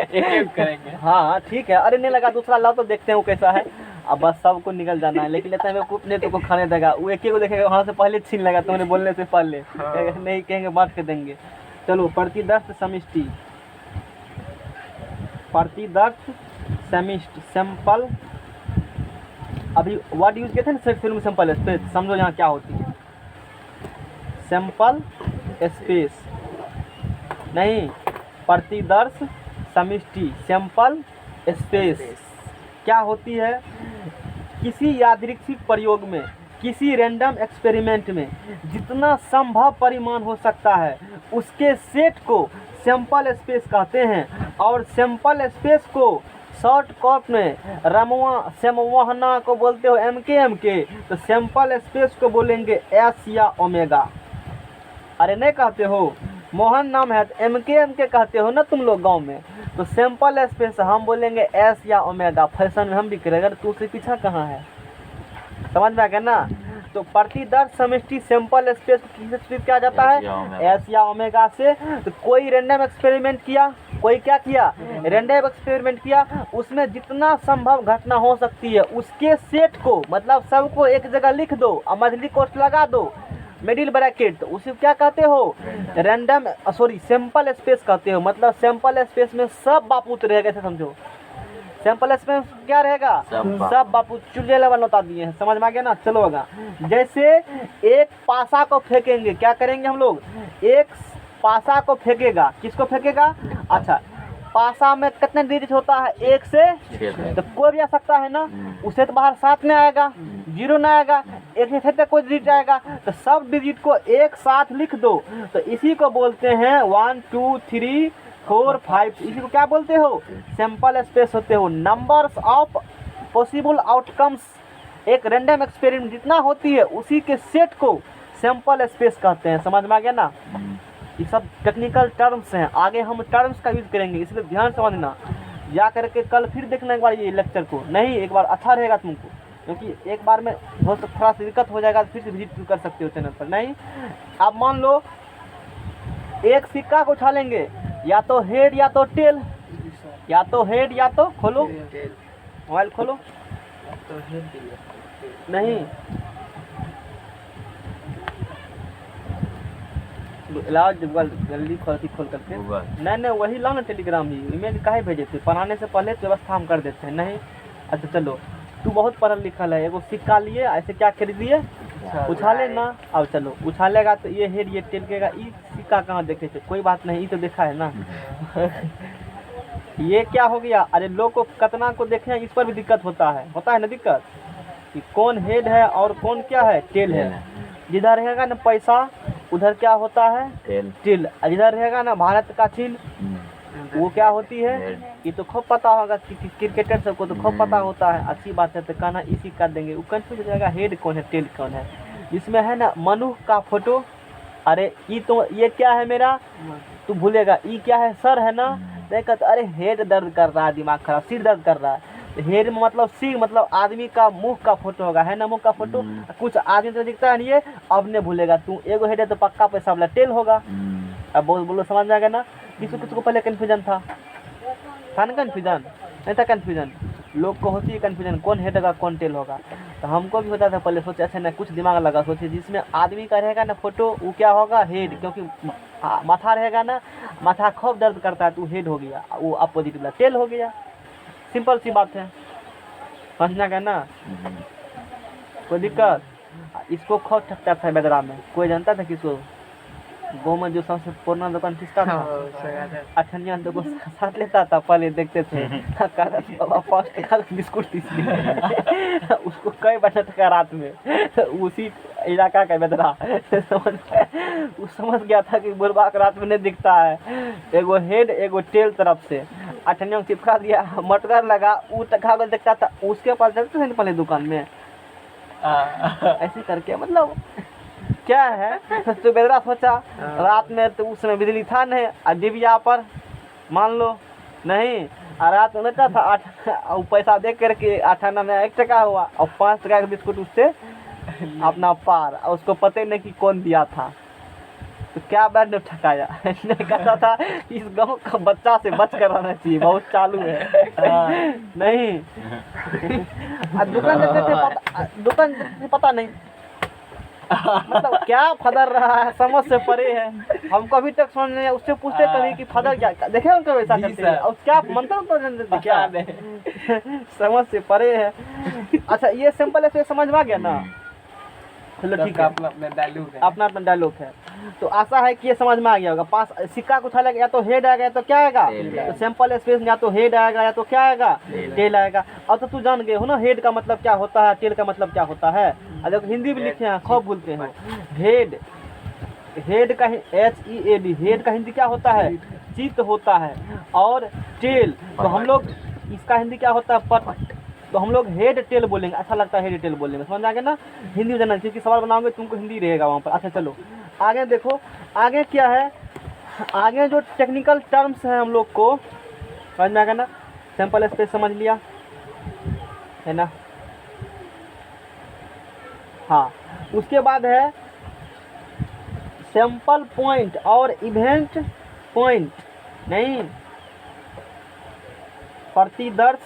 एक करेंगे। हाँ ठीक है, अरे नहीं लगा दूसरा लाओ तो देखते हैं वो कैसा है। अब बस सबको निकल जाना है, लेकिन लेता है कुछ नहीं तो को खाने देगा, वो एक ही को देखेगा वहाँ से पहले छीन लेगा तुमने बोलने से पहले। नहीं कहेंगे बांट के देंगे। चलो प्रतिदर्श समष्टि, प्रतिदर्श समष्टि सैंपल, अभी वर्ड यूज किए थे ना फिल्म में, सैंपल स्पेस, समझो यहाँ क्या होती है सैंपल स्पेस, नहीं प्रतिदर्श समष्टि सैंपल स्पेस क्या होती है? किसी यादृच्छिक प्रयोग में, किसी रैंडम एक्सपेरिमेंट में जितना संभव परिमाण हो सकता है उसके सेट को सैंपल स्पेस कहते हैं, और सैंपल स्पेस को शॉर्टकट में संवहना को बोलते हो MK, तो सैंपल स्पेस को बोलेंगे S या ओमेगा। अरे नहीं कहते हो, मोहन नाम है तो MK कहते हो ना तुम लोग गांव में, तो सैंपल स्पेस हम बोलेंगे S या ओमेगा। फैशन में हम भी करेंगे, तू से पीछा कहाँ है, समझ में आ गया ना? तो प्रतिदर्श समष्टि सैंपल स्पेस किससे क्या जाता है? S या ओमेगा से। तो कोई रैंडम एक्सपेरिमेंट किया, कोई क्या किया, रैंडम एक्सपेरिमेंट किया, उसमें जितना संभव घटना हो सकती है उसके सेट को, मतलब सबको एक जगह लिख दो और मझली कोष्ठ लगा दो, मिडिल ब्रैकेट, तो उसे क्या कहते हो? रैंडम सैंपल स्पेस कहते हो। मतलब सैंपल स्पेस में सब बापूत रहेगा, ऐसे समझो। सैंपल स्पेस क्या रहेगा? सब बापूत। चुलिया लेवल बता दिए हैं, समझ में आ गया ना? चलो होगा, जैसे एक पासा को फेंकेंगे, क्या करेंगे हम लोग? एक पासा को फेंकेगा, किसको फेंकेगा? अच्छा, पासा में कितने डिजिट होता है? 1 से, तो कोई भी आ सकता है ना, उसे तो बाहर 7 में आएगा, 0 ना आएगा, 1 से फेंकते कोई डिजिट आएगा, तो सब डिजिट को एक साथ लिख दो। तो इसी को बोलते हैं 1 2 3 4 5, इसी को क्या बोलते हो? सैंपल स्पेस होते हो। नंबर्स ऑफ पॉसिबल आउटकम्स, एक रैंडम एक्सपेरिमेंट जितना होती है उसी के सेट को सैंपल स्पेस कहते हैं। समझ में आ गया ना? ये सब टेक्निकल टर्म्स हैं, आगे हम टर्म्स का यूज करेंगे, इसलिए ध्यान समझना। जा करके कल फिर देखना एक बार ये लेक्चर को, नहीं एक बार अच्छा रहेगा तुमको, क्योंकि एक बार में हो तो थोड़ा सा दिक्कत हो जाएगा, फिर से विजिट कर सकते हो चैनल पर। नहीं, आप मान लो एक सिक्का को उठा लेंगे, या तो हेड या तो टेल, या तो हेड या तो, खोलो मोबाइल खोलो, तो नहीं लाओ जल्दी खोल करके, नहीं वही लाओ ना टेलीग्राम, ही ईमेल काहे भेजे थे? पढ़ाने से पहले व्यवस्था हम कर देते हैं। नहीं, अच्छा चलो, तू बहुत पढ़ल लिखल है, एगो सिक्का लिए, ऐसे क्या खरीदिए, उछाले ना। अब चलो उछालेगा तो ये हेड ये टेलकेगा, ये सिक्का कहाँ देखे थे? कोई बात नहीं, ये तो देखा है ना। ये क्या हो गया? अरे लोग को कतना को देखे, इस पर भी दिक्कत होता है ना दिक्कत, कि कौन हेड है और कौन क्या है, टेल है। जिधर रहेगा ना पैसा उधर क्या होता है? टेल। जिधर रहेगा ना भारत का चिल, वो क्या होती है? ये तो खूब पता होगा, क्रिकेटर सबको तो खूब पता होता है। अच्छी बात है, तो कहना इसी कर देंगे, वो कंफ्यूज हो जाएगा हेड कौन है टेल कौन है। जिसमें है ना मनुष्य का फोटो, अरे ये तो ये क्या है मेरा, तू भूलेगा, ये क्या है सर है ना, देखा तो अरे हेड दर्द कर रहा है, दिमाग खराब, सिर दर्द कर रहा है। हेड में मतलब सिर, मतलब आदमी का मुंह का फोटो होगा, है ना, मुंह का फोटो। कुछ आदमी तो दिखता है ये, अब नहीं भूलेगा तू, एगो हेड है तो पक्का पैसा वाला टेल होगा। अब बोलो समझ में आ गया ना? किसी को पहले कन्फ्यूजन था ना, कन्फ्यूजन नहीं था, कन्फ्यूजन लोग को होती है कन्फ्यूजन, कौन हेड होगा कौन टेल होगा। तो हमको भी होता था पहले, सोचे अच्छा ना, कुछ दिमाग लगा, सोचे जिसमें आदमी का रहेगा ना फोटो वो क्या होगा? हेड, क्योंकि माथा रहेगा ना, माथा खूब दर्द करता है तो हेड हो गया, वो अपोजिट वाला टेल हो गया। सिंपल सी बात है, समझना क्या ना? कोई दिक्कत? इसको खूब ठकता था बेदरा में, कोई जानता था किसको? गाँव में जो सबसे पुराना दुकान किसका था? सगाता अठनिया तो को साथ लेता था, पहले देखते थे कहता था, बाबा 5 टका का बिस्कुट दीजिए उसको कई बजे टका रात में उसी इलाका का बेदरा वो समझ गया था कि बुरबाक रात में नहीं दिखता है, एगो हेड एगो टेल तरफ से अठनिया चिपका दिया, मटकर लगा, वो टका को देखता था, उसके पास देखते थे पहले दुकान में ऐसे करके, मतलब क्या है तो बेदरा सोचा रात में, तो उस समय बिजली था नहीं, और डिबिया पर मान लो नहीं, और रात में लेता था 8 और पैसा दे करके 8 आना में 1 टका हुआ, और 5 टका का बिस्कुट उससे अपना पार, और उसको पता ही नहीं कि कौन दिया था, तो क्या बैठ ने ठकाया नहीं कहता था इस गांव का बच्चा से बच कर रहना चाहिए, बहुत चालू है नहीं दुकान देते थे, दुकान देते थे, पता नहीं मतलब क्या फदर रहा है, समझ से परे है, हमको अभी तक समझ नहीं है, उससे पूछते कभी कि फदर क्या देखे उनको वैसा करते हैं, और क्या मंत्र तो क्या समझ से परे है। अच्छा ये सिंपल है, समझ में आ गया ना, चलो ठीक है, अपना डायलॉग है, अपना अपना डायलॉग है, तो आशा है कि ये समझ में आ गया होगा। 5 सिक्का कुछ अलग, या तो हेड आएगा या तो क्या आएगा, तो सिंपल स्पेस में या तो हेड आएगा या तो क्या आएगा, टेल आएगा। अब तो तू जान गए हो ना हेड का मतलब क्या होता है, टेल का मतलब क्या होता है, अगर हिंदी भी लिखे हैं खूब भूलते हैं। हेड, हेड का HEAD, हेड का हिंदी क्या होता है, चित्त होता है, और टेल तो हम लोग इसका हिंदी क्या होता है, पट, तो हम लोग हेड टेल बोलेंगे, अच्छा लगता है हेड टेल बोलने में, समझ आ गया ना, हिंदी में जानना, क्योंकि सवाल बनाओगे तुमको हिंदी रहेगा वहाँ पर। अच्छा चलो आगे देखो, आगे क्या है, आगे जो टेक्निकल टर्म्स हैं हम लोग को समझ में आ गया ना, सिंपल स्पेस समझ लिया है ना, हाँ उसके बाद है सैंपल पॉइंट और इवेंट पॉइंट, नहीं प्रतिदर्श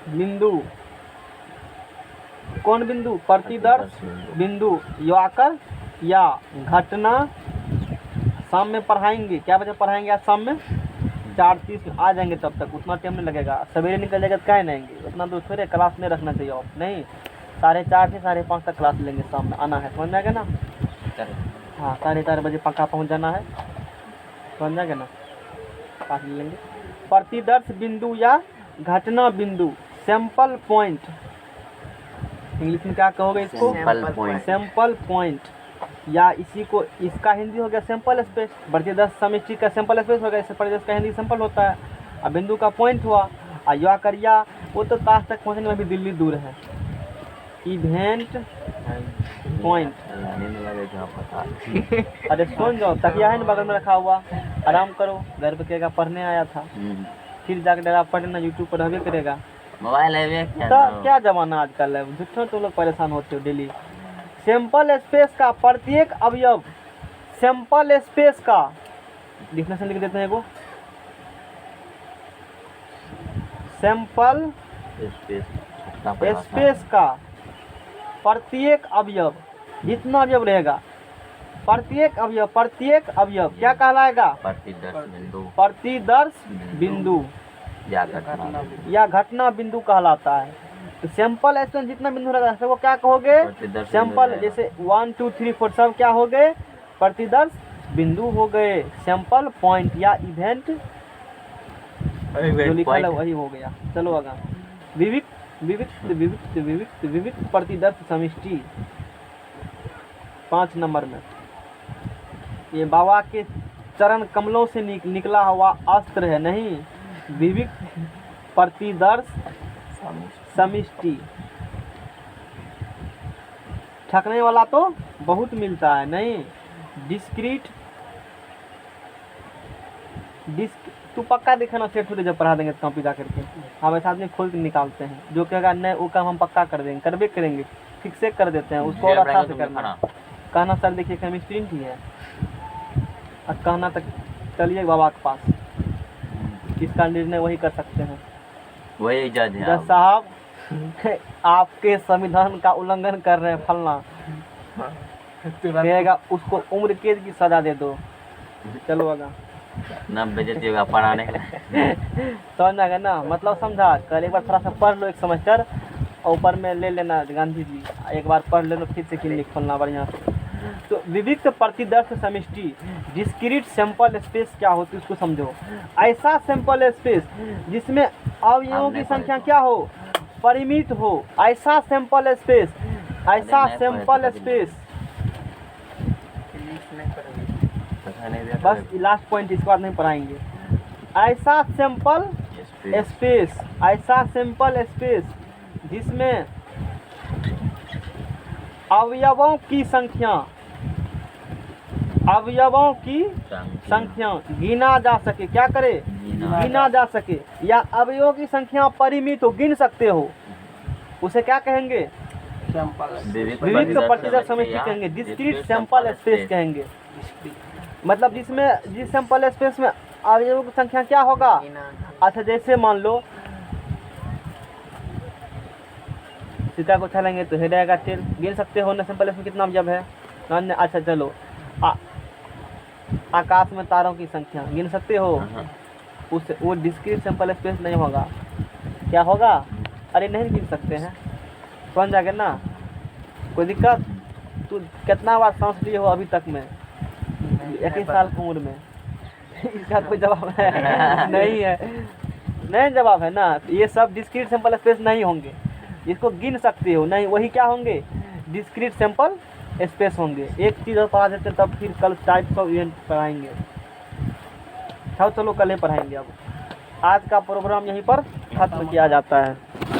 बिंदु, कौन बिंदु, प्रतिदर्श बिंदु, याकर या घटना, शाम में पढ़ाएंगे, क्या बजे पढ़ाएंगे आज शाम में 4:30 में आ जाएंगे, तब तक उतना टाइम नहीं लगेगा, सवेरे निकल जाएगा तो क्या नहीं आएंगे, उतना दूर थोड़े, क्लास में रखना चाहिए ऑफ, नहीं 4:30 से 5:30 तक क्लास लेंगे, शाम में आना है, समझ में आएगा ना, हाँ 4:30 बजे पक्का पहुंच जाना है, समझ में आएगा ना, क्लास ले लेंगे। प्रतिदर्श बिंदु या घटना बिंदु, सैंपल पॉइंट, इंग्लिश में क्या कहोगे इसको, सैंपल पॉइंट, या इसी को, इसका हिंदी हो गया सैंपल स्पेस, प्रतिदर्श समिष्टि का सैंपल स्पेस हो गया, इससे प्रतिदर्श का हिंदी सैंपल होता है, और बिंदु का पॉइंट हुआ, और या करिया वो तो ताश तक पहुंचने में भी दिल्ली दूर है, इवेंट पॉइंट, अरे सुन जाओ, तकिया है ना बगल में रखा हुआ, आराम करो, घर पे कहेगा पढ़ने आया था, फिर जाकर डेरा पढ़ना, यूट्यूब पर रहबे करेगा, मोबाइल है तो क्या जमाना आजकल है, जितना तुम लोग परेशान होते हो डेली। सैंपल स्पेस का प्रत्येक अवयव, सैंपल स्पेस का डिफिनेशन लिख देते हैं, वो सैंपल स्पेस का प्रत्येक अवयव, जितना अवयव रहेगा, प्रत्येक अवयव क्या कहलाएगा, प्रतिदर्श बिंदु या घटना बिंदु कहलाता है। तो सैंपल स्पेस जितना बिंदु रहेगा सबको क्या कहोगे, सैंपल, जैसे 1 2 3 4 सब क्या हो गए, प्रतिदर्श बिंदु हो गए, सैंपल पॉइंट या इवेंट जो लिखा है वही हो गया। चलो आगे, विविक्त प्रतिदर्श समिष्टि 5 नंबर में, ये बाबा के चरण कमलों से निकला हुआ अस्त्र है, नहीं विविक्त प्रतिदर्श समिष्टि, ठकने वाला तो बहुत मिलता है, नहीं डिस्क्रीट, तू पक्का दिखाना सेठ होते जब पढ़ा देंगे तो कॉपी जा करके, हम ऐसा आदमी खोल के निकालते हैं, जो कहेगा नहीं वो काम हम पक्का कर देंगे, करबे करेंगे, फिक्स से कर देते हैं उसको, और अच्छा से करना, कहना सर देखिए केमिस्ट्री ही है, और कहना तक चलिए बाबा के पास, किसका निर्णय वही कर सकते हैं, वही जज है जज साहब आपके संविधान का उल्लंघन कर रहे हैं फलना, कहेगा उसको उम्र कैद की सजा दे दो। चलो आगा, ना बेइज्जती होगा पढ़ाने का समझ आ गया ना, मतलब समझा, कल एक बार थोड़ा सा पढ़ लो एक सेमेस्टर, और ऊपर में ले लेना गांधी जी, एक बार पढ़ लेना फिर से क्लिनिक खोलना बढ़िया से। तो विविक्त प्रतिदर्श समष्टि डिस्क्रीट सैंपल स्पेस क्या होती है उसको समझो। ऐसा सैंपल स्पेस जिसमें अवयवों की संख्या क्या हो, परिमित हो। ऐसा सैंपल स्पेस, ऐसा सैंपल स्पेस। बस लास्ट पॉइंट, इसके बाद नहीं पढ़ाएंगे। ऐसा सैंपल स्पेस, ऐसा सैंपल स्पेस जिसमें अवयवों की संख्या, अवयवों की संख्या गिना जा सके। क्या करे, गिना जा सके। या अवयवों की संख्या परिमित हो, गिन सकते हो, उसे क्या कहेंगे, विविक्त प्रतिदर्श समष्टि कहेंगे, डिस्क्रीट सैंपल स्पेस कहेंगे। मतलब जिसमें, जिस सैंपल स्पेस में अवयवों की संख्या क्या होगा। अच्छा जैसे मान लो सीता को उछालेंगे तो हेड आएगा, टेल गिन सकते हो ना सैंपल स्पेस कितना अवयव है। अच्छा चलो आकाश में तारों की संख्या गिन सकते हो, उस वो डिस्क्रीट सैंपल स्पेस नहीं होगा। क्या होगा, अरे नहीं गिन सकते हैं, समझ जाएगा ना, कोई दिक्कत। तू कितना बार सांस लिए हो अभी तक में 21 साल की उम्र में, इसका कोई जवाब है नहीं है, नहीं जवाब है ना। तो ये सब डिस्क्रीट सैंपल स्पेस नहीं होंगे, इसको गिन सकते हो नहीं, वही क्या होंगे, डिस्क्रीट सैंपल स्पेस होंगे। एक चीज़ और पढ़ा देते तब फिर कल टाइप्स ऑफ इवेंट पढ़ाएंगे। चलो कल ही पढ़ाएंगे। अब आज का प्रोग्राम यहीं पर खत्म किया जाता है।